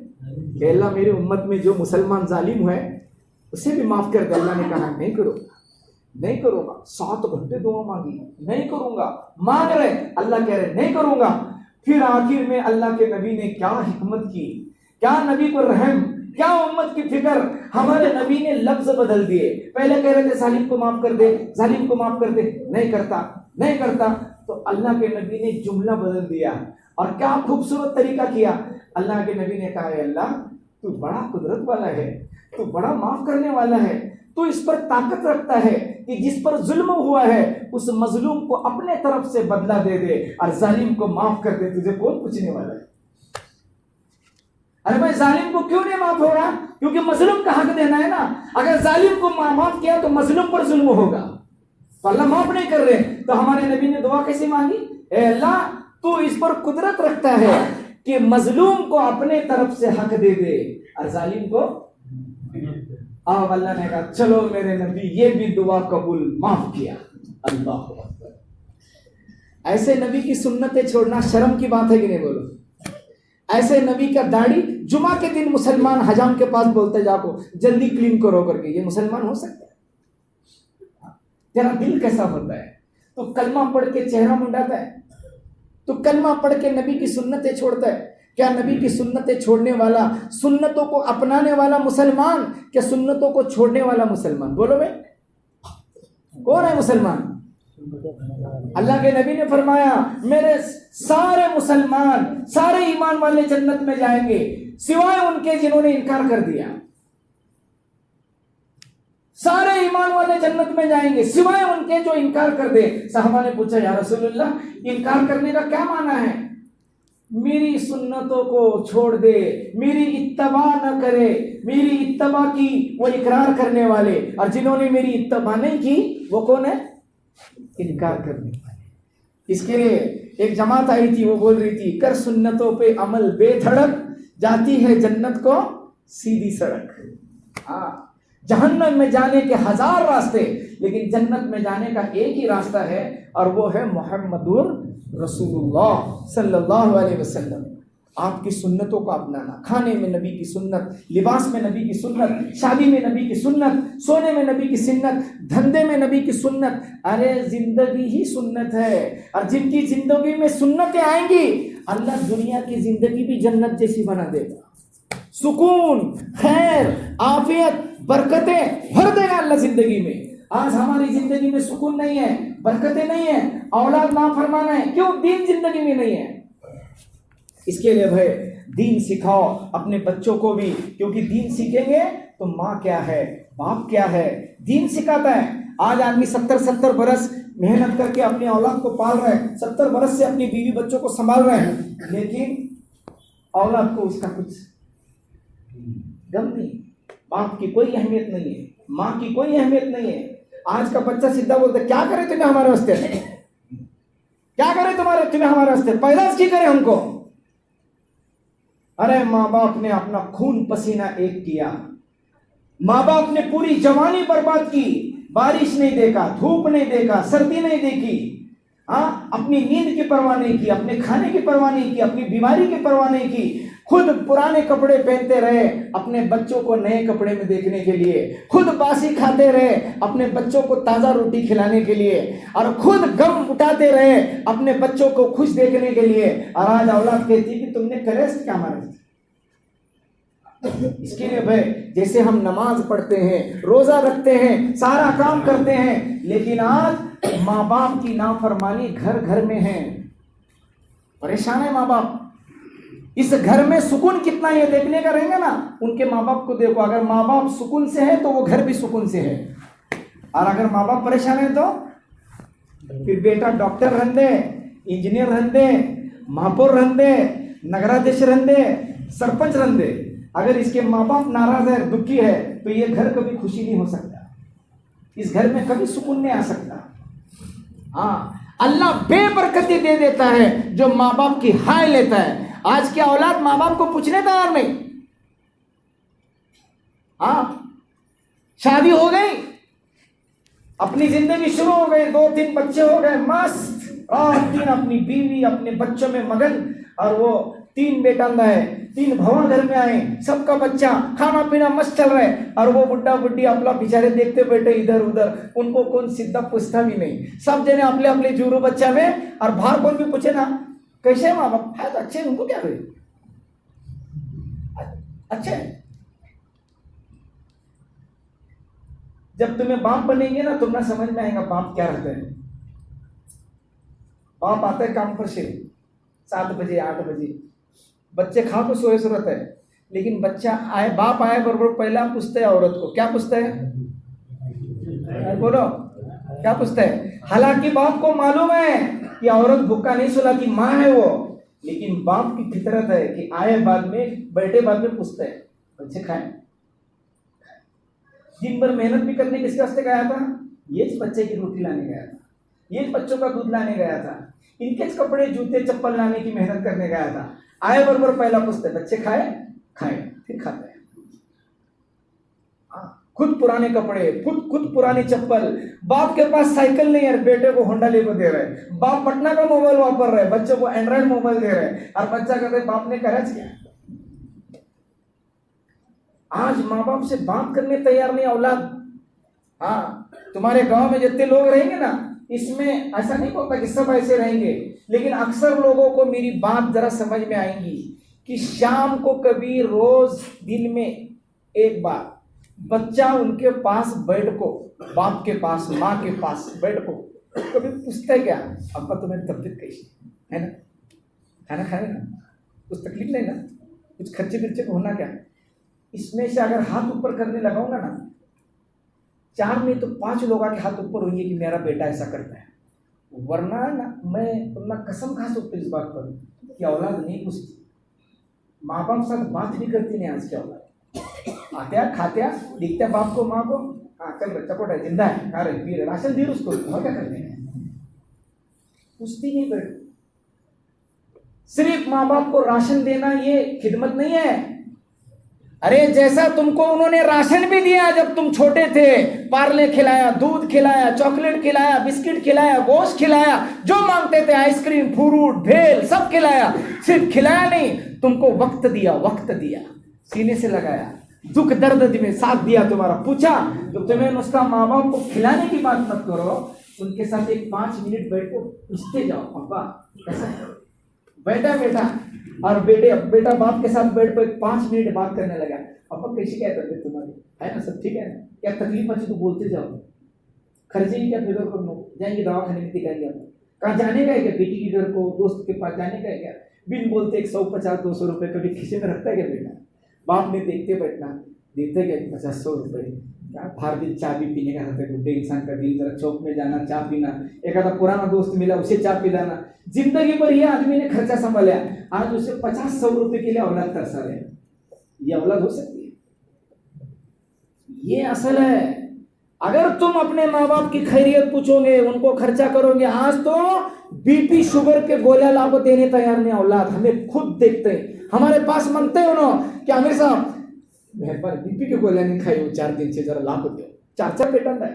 کہ اللہ میری امت میں جو مسلمان ظالم ہے اسے بھی معاف کر دے. اللہ نے کہا نہیں کروں گا، نہیں کروں گا. 7 گھنٹے دعا مانگی، نہیں کروں گا. مانگ رہے، اللہ کہہ رہے نہیں کروں گا. پھر آخر میں اللہ کے نبی نے کیا حکمت کی، کیا نبی کو رحم، کیا امت کی فکر. ہمارے نبی نے لفظ بدل دیے. پہلے کہہ رہے تھے ظالم کو معاف کر دے، ظالم کو معاف کر دے، نہیں کرتا نہیں کرتا. تو اللہ کے نبی نے جملہ بدل دیا. اور کیا خوبصورت طریقہ کیا. اللہ کے نبی نے کہا اے اللہ تو بڑا قدرت والا ہے, تو بڑا معاف کرنے والا ہے, تو اس پر طاقت رکھتا ہے کہ جس پر ظلم ہوا ہے اس مظلوم کو اپنے طرف سے بدلہ دے دے اور ظالم کو معاف کر دے, تجھے کون پوچھنے والا ہے. ارے بھائی ظالم کو کیوں نہیں معاف ہو رہا؟ کیونکہ مظلوم کا حق دینا ہے نا. اگر ظالم کو معاف کیا تو مظلوم پر ظلم ہوگا, تو اللہ معاف نہیں کر رہے. تو ہمارے نبی نے دعا کیسے مانگی؟ اے اللہ تو اس پر قدرت رکھتا ہے کہ مظلوم کو اپنے طرف سے حق دے دے اور ظالم کو. اب اللہ نے کہا چلو میرے نبی یہ بھی دعا قبول, معاف کیا. اللہ اکبر. ایسے نبی کی سنتیں چھوڑنا شرم کی بات ہے کہ نہیں؟ بولو. ایسے نبی کا داڑھی جمعہ کے دن مسلمان حجام کے پاس بولتے جا کو جلدی کلین کرو کر کے, یہ مسلمان ہو سکتا ہے؟ تیرا دل کیسا ہوتا ہے؟ تو کلمہ پڑھ کے چہرہ منڈاتا ہے, تو کلمہ پڑھ کے نبی کی سنتیں چھوڑتا ہے. کیا نبی کی سنتیں چھوڑنے والا, سنتوں کو اپنانے والا مسلمان, کیا سنتوں کو چھوڑنے والا مسلمان؟ بولو بھائی کون ہے مسلمان؟ اللہ کے نبی نے فرمایا میرے سارے مسلمان, سارے ایمان والے جنت میں جائیں گے سوائے ان کے جنہوں نے انکار کر دیا. سارے ایمان والے جنت میں جائیں گے سوائے ان کے جو انکار کر دے. صحابہ نے پوچھا یا رسول اللہ انکار کرنے کا کیا معنی ہے؟ میری سنتوں کو چھوڑ دے, میری اتباع نہ کرے, میری اتباع کی وہ اقرار کرنے والے, اور جنہوں نے میری اتباع نہیں کی وہ کون ہے؟ انکار کرنے والے. اس کے لیے ایک جماعت آئی تھی, وہ بول رہی تھی کر سنتوں پہ عمل بے دھڑک, جاتی ہے جنت کو سیدھی سڑک. ہاں جہنم میں جانے کے 1000 راستے, لیکن جنت میں جانے کا ایک ہی راستہ ہے اور وہ ہے محمد رسول اللہ صلی اللہ علیہ وسلم. آپ کی سنتوں کو اپنانا, کھانے میں نبی کی سنت, لباس میں نبی کی سنت, شادی میں نبی کی سنت, سونے میں نبی کی سنت, دھندے میں نبی کی سنت. ارے زندگی ہی سنت ہے, اور جن کی زندگی میں سنتیں آئیں گی اللہ دنیا کی زندگی بھی جنت جیسی بنا دے گا. سکون, خیر, عافیت, برکتیں بھر دے گا اللہ زندگی میں. آج ہماری زندگی میں سکون نہیں ہے, برکتیں نہیں ہیں, اولاد نافرمانا ہے. کیوں؟ دین زندگی میں نہیں ہے. اس کے لیے بھائی دین سکھاؤ اپنے بچوں کو بھی, کیونکہ دین سیکھیں گے تو ماں کیا ہے, باپ کیا ہے, دین سکھاتا ہے. آج آدمی 70 برس محنت کر کے اپنی اولاد کو پال رہے ہیں, 70 برس سے اپنی بیوی بچوں کو سنبھال رہے ہیں, لیکن اولاد کو اس کا کچھ غم نہیں. باپ کی کوئی اہمیت نہیں ہے, ماں کی کوئی اہمیت نہیں ہے. آج کا بچہ سیدھا بولتا ہے کیا کرے تمہیں ہمارے واسطے, کیا کرے تمہیں ہمارے واسطے, پیداش کی کرے ہم کو. ارے ماں باپ نے اپنا خون پسینہ ایک کیا, ماں باپ نے پوری جوانی برباد کی, بارش نہیں دیکھا, دھوپ نہیں دیکھا, سردی نہیں دیکھی, ہاں اپنی نیند کی پرواہ نہیں کی, اپنے کھانے کی پرواہ نہیں کی, اپنی بیماری کی پرواہ نہیں کی. خود پرانے کپڑے پہنتے رہے اپنے بچوں کو نئے کپڑے میں دیکھنے کے لیے, خود باسی کھاتے رہے اپنے بچوں کو تازہ روٹی کھلانے کے لیے, اور خود غم اٹھاتے رہے اپنے بچوں کو خوش دیکھنے کے لیے. اور آج اولاد کہتی کہ تم نے کریسٹ کیا مارا. اس کے لیے بھائی جیسے ہم نماز پڑھتے ہیں, روزہ رکھتے ہیں, سارا کام کرتے ہیں, لیکن آج ماں باپ کی نافرمانی گھر گھر میں ہے. پریشان ہے ماں باپ. اس گھر میں سکون کتنا یہ دیکھنے کا رہیں گا نا, ان کے ماں باپ کو دیکھو. اگر ماں باپ سکون سے ہے تو وہ گھر بھی سکون سے ہے, اور اگر ماں باپ پریشان ہے تو پھر بیٹا ڈاکٹر رہن دے, انجینئر رہن دے, مہاپور رہن دے, نگرادھیش رہن دے, سرپنچ رہن دے. اگر اس کے ماں باپ ناراض ہے, دکھی ہے, تو یہ گھر کبھی خوشی نہیں ہو سکتا, اس گھر میں کبھی سکون نہیں آ سکتا. ہاں اللہ بے برکتی دے دیتا ہے جو ماں باپ کی ہائے لیتا ہے. آج کی اولاد ماں باپ کو پوچھنے تیار نہیں. ہاں شادی ہو گئی, اپنی زندگی شروع ہو گئی, 2-3 بچے ہو گئے, مست رات دن اپنی بیوی اپنے بچوں میں مگن, اور وہ 3 بیٹا ہے, 3 بھوا گھر میں آئے, سب کا بچہ, کھانا پینا مست چل رہا ہے, اور وہ بڈھا بڈھی اپنا بیچارے دیکھتے بیٹھے ادھر ادھر. ان کو کون سیدھا پوچھتا بھی نہیں, سب جنے اپنے اپنے جورو بچہ میں. اور باہر کون بھی پوچھے نا کیسے ماں باپ ہے تو اچھے, ان کو کیا ہوئے, اچھے. جب تمہیں باپ بنیں گے نا تمہیں سمجھ میں آئے گا باپ کیا رہتا ہے. باپ آتا ہے کام پر سے, 7 بجے 8 بجے بچے کھا تو سوئے صورت ہے، لیکن بچہ آئے، باپ آئے برابر پہلا پوچھتا ہے عورت کو، کیا پوچھتا ہے؟ بولو کیا پوچھتا ہے؟ حالانکہ باپ کو معلوم ہے کہ عورت بھوکا نہیں سلاتی، ماں ہے وہ، لیکن باپ کی فطرت ہے کہ آئے بعد میں بیٹھے بعد میں پوچھتا ہے بچے کھائیں۔ دن بھر محنت بھی کرنے کس واسطے گیا تھا؟ یہ بچے کی روٹی لانے گیا تھا، یہ بچوں کا دودھ لانے گیا تھا، ان کے کپڑے جوتے چپل لانے کی محنت کرنے گیا تھا، آئے برابر پہلا پوچھتے بچے کھائے، کھائے، پھر کھاتے ہیں۔ خود پرانے کپڑے، خود پرانی چپل، باپ کے پاس سائیکل نہیں ہے، بیٹے کو ہونڈا لے کو دے رہے، باپ پٹنہ کا موبائل واپر رہے، بچوں کو اینڈرائڈ موبائل دے رہے، اور بچہ کہتے ہیں باپ نے کرا کیا؟ آج ماں باپ سے بات کرنے تیار نہیں اولاد۔ ہاں تمہارے گاؤں میں جتنے لوگ رہیں گے نا، اس میں ایسا نہیں ہوتا کہ سب ایسے رہیں گے، لیکن اکثر لوگوں کو میری بات ذرا سمجھ میں آئیں گی کہ شام کو کبھی روز دن میں ایک بار بچہ ان کے پاس بیٹھ کو، باپ کے پاس ماں کے پاس بیٹھ کو کبھی پوچھتا ہے کیا ابا تمہیں طبیعت کیسی ہے نا، کھانا کھائے نا، کچھ تکلیف نہیں نا، کچھ خرچے خرچے کو ہونا کیا؟ اس میں سے اگر ہاتھ اوپر کرنے لگاؤں گا نا، 4 نہیں تو 5 لوگوں کے ہاتھ اوپر ہوئیں گے کہ میرا بیٹا ایسا کرتا ہے، ورنہ نا میں تمہیں قسم کھا سکتا ہوں اس بات پر کہ اولاد نہیں پوچھتی، ماں باپ ساتھ بات بھی کرتی نہیں آج کی اولاد، آتے کھاتے دیکھتے باپ کو ماں کو، ہاں چل بچہ کوٹا ہے، زندہ ہے، کھا رہے پی رہے، راشن دے اس کو، اور کیا کرتے ہیں، پوچھتی نہیں بیٹھ۔ صرف ماں باپ کو راشن دینا یہ خدمت نہیں ہے، ارے جیسا تم کو انہوں نے راشن بھی دیا جب تم چھوٹے تھے، پارلے کھلایا، دودھ کھلایا، چاکلیٹ کھلایا، بسکٹ کھلایا، گوشت کھلایا، جو مانگتے تھے آئس کریم، فروٹ، بھیل سب کھلایا، صرف کھلایا نہیں، تم کو وقت دیا، سینے سے لگایا، دکھ درد میں ساتھ دیا تمہارا، پوچھا تو تمہیں نسخہ ماں باپ کو کھلانے کی بات مت کرو، ان کے ساتھ ایک 5 منٹ بیٹھ کو پوچھتے جاؤ ابا کیسا ہے، بیٹا اور بیٹا باپ کے ساتھ بیٹھ پر 5 منٹ بات کرنے لگا، ابا کیسی کیا طبیعت تمہاری ہے نا، سب ٹھیک ہے نا، کیا تکلیف اچھی تو بولتے جاؤ، خرچے کی کیا فکر کرو، جائیں گے دوا کھانے میں دکھائیں گے، کہاں جانے کا ہے کیا، بیٹی کے گھر کو دوست کے پاس جانے کا ہے کیا، بن بولتے 150-200 روپے کبھی کھیسے میں رکھتا ہے کیا بیٹا، باپ نے دیکھتے بیٹھنا دیتے کیا 50-100 روپے، کیا ہر دن چائے بھی پینے کا رہتا ہے، بڈھے انسان کا دل ذرا چوک میں جانا چائے پینا، ایک آدھا پرانا دوست ملا اسے چائے پلانا، زندگی پر یہ آدمی نے خرچہ سنبھالا، آج اسے 50-100 روپے کے لیے اولاد ترسا رہے، یہ اولاد ہو سکتی ہے؟ یہ اصل ہے۔ اگر تم اپنے ماں باپ کی خیریت پوچھو گے، ان کو خرچہ کرو گے، آج تو بی پی شوگر کے گولیاں لا کو دینے تیار نہیں اولاد، ہمیں خود دیکھتے ہیں، ہمارے پاس منگتے ہیں انہوں کہ عامر صاحب مہربان بی پی کے گولیاں نہیں کھائی ہو 4 دن سے، ذرا لا کو دو، 4 پیٹنٹ ہے۔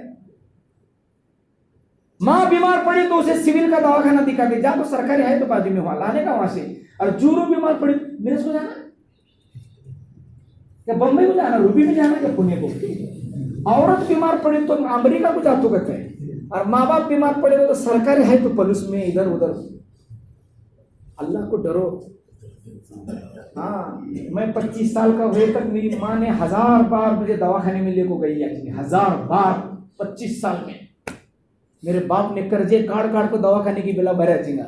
ماں بیمار پڑی تو اسے سول کا دواخانہ دکھا دے، جا تو سرکاری ہے تو بازی میں ہوا لانے کا وہاں سے، اور جورو بیمار پڑی میرے کو جانا کیا، بمبئی کو جانا، روبی میں جانا کیا، پونے کو، عورت بیمار پڑی تو امریکہ کو جاتو کہتے ہیں، اور ماں باپ بیمار پڑے تو سرکاری ہے تو پولیس میں ادھر ادھر، اللہ کو ڈرو۔ ہاں میں 25 سال کا ہوئے تک میری ماں نے 1000 بار مجھے دواخانے میں لے کو گئی ہے، 1000 بار 25 سال میں، میرے باپ نے قرضے کاٹ کو دواخانے کی بلا بھرا چنگا۔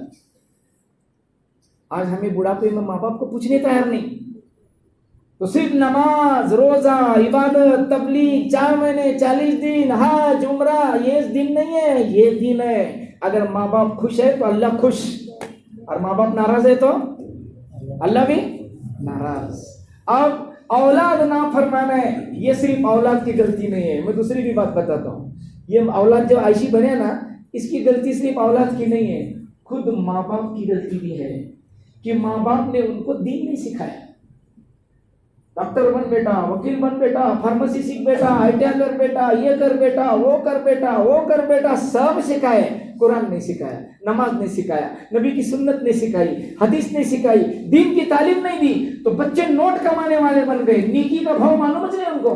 آج ہمیں بڑھاپے میں ماں باپ کو پوچھنے تیار نہیں، تو صرف نماز، روزہ، عبادت، تبلیغ، 4 مہینے، 40 دن، حج، عمرہ، یہ دن نہیں ہے، یہ دن ہے۔ اگر ماں باپ خوش ہے تو اللہ خوش، اور ماں باپ ناراض ہے تو اللہ بھی ناراض۔ اب اولاد نافرمان ہے، یہ صرف اولاد کی غلطی نہیں ہے، میں دوسری بھی بات بتاتا ہوں، یہ اولاد جو عائشی بنے نا، اس کی غلطی صرف اولاد کی نہیں ہے، خود ماں باپ کی غلطی بھی ہے کہ ماں باپ نے ان کو دین نہیں سکھایا۔ ڈاکٹر بن بیٹا، وکیل بن بیٹا، فارمیسی سیکھ بیٹا، آئی ٹی آئی کر بیٹا، یہ کر بیٹا، وہ کر بیٹا، وہ کر بیٹا، سب سکھائے، قرآن نہیں سکھایا، نماز نہیں سکھایا، نبی کی سنت نہیں سکھائی، حدیث نہیں سکھائی، دین کی تعلیم نہیں دی، تو بچے نوٹ کمانے والے بن گئے، نیکی کا بھاؤ معلوم ہے ان کو۔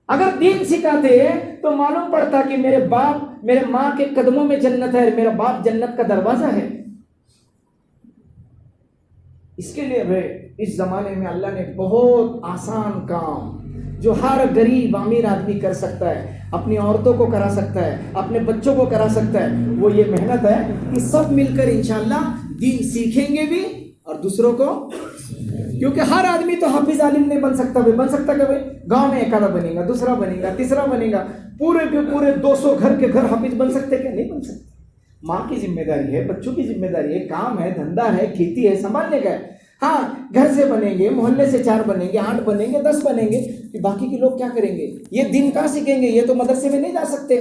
اگر دین سکھاتے تو معلوم پڑتا کہ میرے باپ، میرے ماں کے قدموں میں جنت ہے، میرا باپ جنت کا دروازہ ہے۔ اس کے لیے اس زمانے میں اللہ نے بہت آسان کام جو ہر غریب امیر آدمی کر سکتا ہے، اپنی عورتوں کو کرا سکتا ہے، اپنے بچوں کو کرا سکتا ہے، وہ یہ محنت ہے کہ سب مل کر انشاءاللہ دین سیکھیں گے بھی اور دوسروں کو، کیونکہ ہر آدمی تو حافظ عالم نہیں بن سکتا بھائی، بن سکتا کہ بھائی گاؤں میں ایک آدھا بنے گا، دوسرا بنے گا، تیسرا بنے گا، پورے کے پورے 200 گھر کے گھر حافظ بن سکتے کہ نہیں بن سکتے؟ ماں کی ذمہ داری ہے، بچوں کی ذمہ داری ہے، کام ہے، دھندا ہے، کھیتی ہے، سنبھالنے کا ہے۔ ہاں گھر سے بنیں گے، محلے سے 4 بنیں گے، 8 بنیں گے، 10 بنیں گے، کہ باقی کے لوگ کیا کریں گے؟ یہ دین کہاں سیکھیں گے؟ یہ تو مدرسے میں نہیں جا سکتے،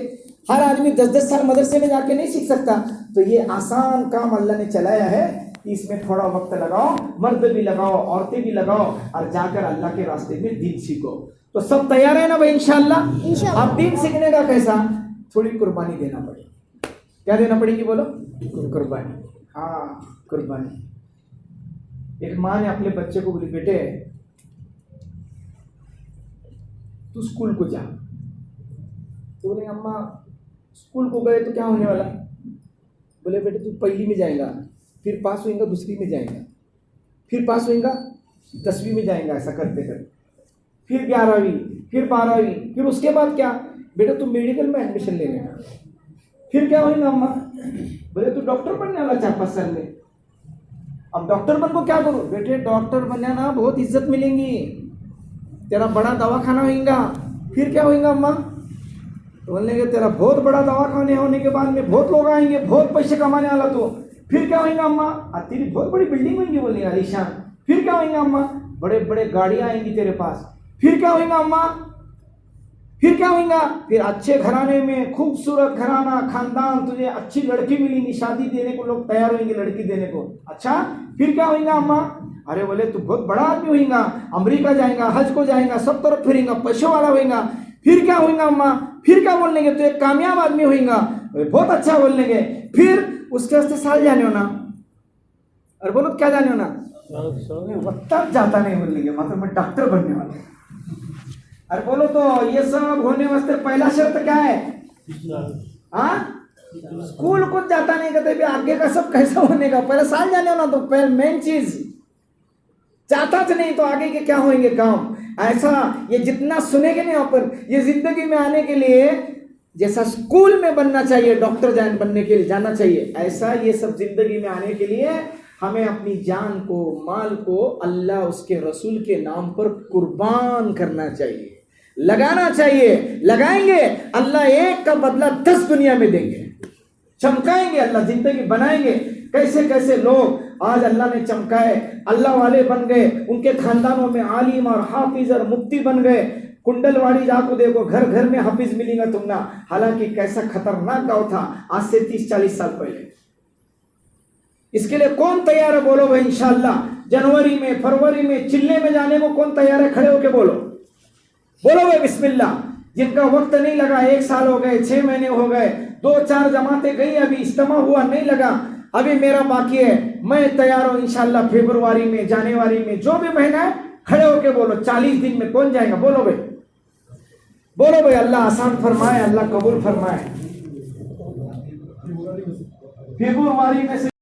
ہر آدمی 10 سال مدرسے میں جا کے نہیں سیکھ سکتا۔ تو یہ آسان کام اللہ نے چلایا ہے کہ اس میں تھوڑا وقت لگاؤ، مرد بھی لگاؤ، عورتیں بھی لگاؤ، اور جا کر اللہ کے راستے میں دین سیکھو۔ تو سب تیار ہے نا بھائی انشاءاللہ؟ اب دین سیکھنے کا کیسا؟ تھوڑی قربانی دینا پڑے گی۔ کیا دینا پڑے گی بولو؟ قربانی۔ ہاں قربانی۔ ایک ماں نے اپنے بچے کو بولی بیٹے تو اسکول کو جا، تو بولے اماں اسکول کو گئے تو کیا ہونے والا؟ بولے بیٹے تو پہلی میں جائے گا، پھر پاس ہوئیں گا، دوسری میں جائے گا، پھر پاس ہوئیں گا، 10ویں میں جائیں گا، ایسا کرتے کرتے پھر 11ویں، پھر 12ویں، پھر اس کے بعد کیا؟ بیٹا تو میڈیکل میں ایڈمیشن لے لینا۔ پھر کیا ہوئیں گا اماں؟ بولے تو ڈاکٹر بننے والا 4-5 سال میں۔ اب ڈاکٹر بن کو کیا کروں؟ بیٹے ڈاکٹر بننا نا بہت عزت ملیں گی، تیرا بڑا دواخانہ ہوئیں گا۔ پھر کیا ہوئیں گا اماں؟ بولنے کے تیرا بہت بڑا دواخانے ہونے کے بعد میں بہت لوگ آئیں گے، بہت پیسے کمانے والا تو۔ پھر کیا ہوئیں گا اماں؟ تیری بہت بڑی بلڈنگ ہوئیں گی، بولنے عالی شان۔ پھر کیا ہوئیں گا اماں؟ بڑے بڑے گاڑیاں آئیں گی تیرے پاس۔ پھر کیا ہوئیں گا اماں؟ پھر کیا ہوئیں گا؟ پھر اچھے گھرانے میں، خوبصورت گھرانہ، خاندان، تجھے اچھی لڑکی ملیں گی، شادی دینے کو لوگ تیار ہوئیں گے، لڑکی دینے کو۔ اچھا پھر کیا ہوئیں گا اماں؟ ارے بولے تو بہت بڑا آدمی ہوئیں گا، امریکہ جائیں گا، حج کو جائیں گا، سب طرف پھریں گا، پیسوں والا ہوئیں گا۔ پھر کیا ہوئیں گا اماں؟ پھر کیا بولنے گے؟ تو ایک کامیاب آدمی ہوئیں گا، بہت اچھا بولنے گے۔ پھر اس کے واسطے سال جانے ہونا، اور بولو کیا جانے ہونا؟ وقت جاتا نہیں بولنے گے، مطلب میں ڈاکٹر بننے والا ہوں۔ اور بولو تو یہ سب ہونے واسطے پہلا شرط کیا ہے؟ ہاں اسکول کچھ جاتا نہیں کہتے بھی آگے کا سب کیسا ہونے کا، پہلے سال جانے ہونا، تو پہلے مین چیز چاہتا تھا نہیں تو آگے کے کیا ہوئیں گے کام۔ ایسا یہ جتنا سنے گے نہیں اوپر، یہ زندگی میں آنے کے لیے جیسا اسکول میں بننا چاہیے، ڈاکٹر بننے کے لیے جانا چاہیے، ایسا یہ سب زندگی میں آنے کے لیے ہمیں اپنی جان کو، مال کو اللہ اس کے رسول کے نام پر قربان کرنا چاہیے، لگانا چاہیے۔ لگائیں گے اللہ ایک کا بدلہ 10 دنیا میں دیں گے، چمکائیں گے اللہ، زندگی بنائیں گے۔ کیسے کیسے لوگ آج اللہ نے چمکائے، اللہ والے بن گئے، ان کے خاندانوں میں عالم اور حافظ اور مفتی بن گئے۔ کنڈل واڑی جا کو دیکھو، گھر گھر میں حافظ ملیں گا تم نا، حالانکہ کیسا خطرناک گاؤں تھا آج سے 30-40 سال پہلے۔ اس کے لیے کون تیار ہے بولو بھائی انشاءاللہ؟ جنوری میں، فروری میں، چلے میں جانے کو کون تیار ہے؟ کھڑے ہو کے بولو، بولو بھائی بسم اللہ۔ جن کا وقت نہیں لگا، 1 سال ہو گئے، 6 مہینے ہو گئے، 2-4 جماعتیں گئی، ابھی اجتماع ہوا نہیں لگا، ابھی میرا باقی ہے، میں تیار ہوں انشاءاللہ فیبروری میں، جنوری میں، جو بھی مہینہ ہے، کھڑے ہو کے بولو 40 دن میں کون جائے گا؟ بولو بھائی، بولو بھائی، اللہ آسان فرمائے، اللہ قبول فرمائے۔ فیبروری میں سے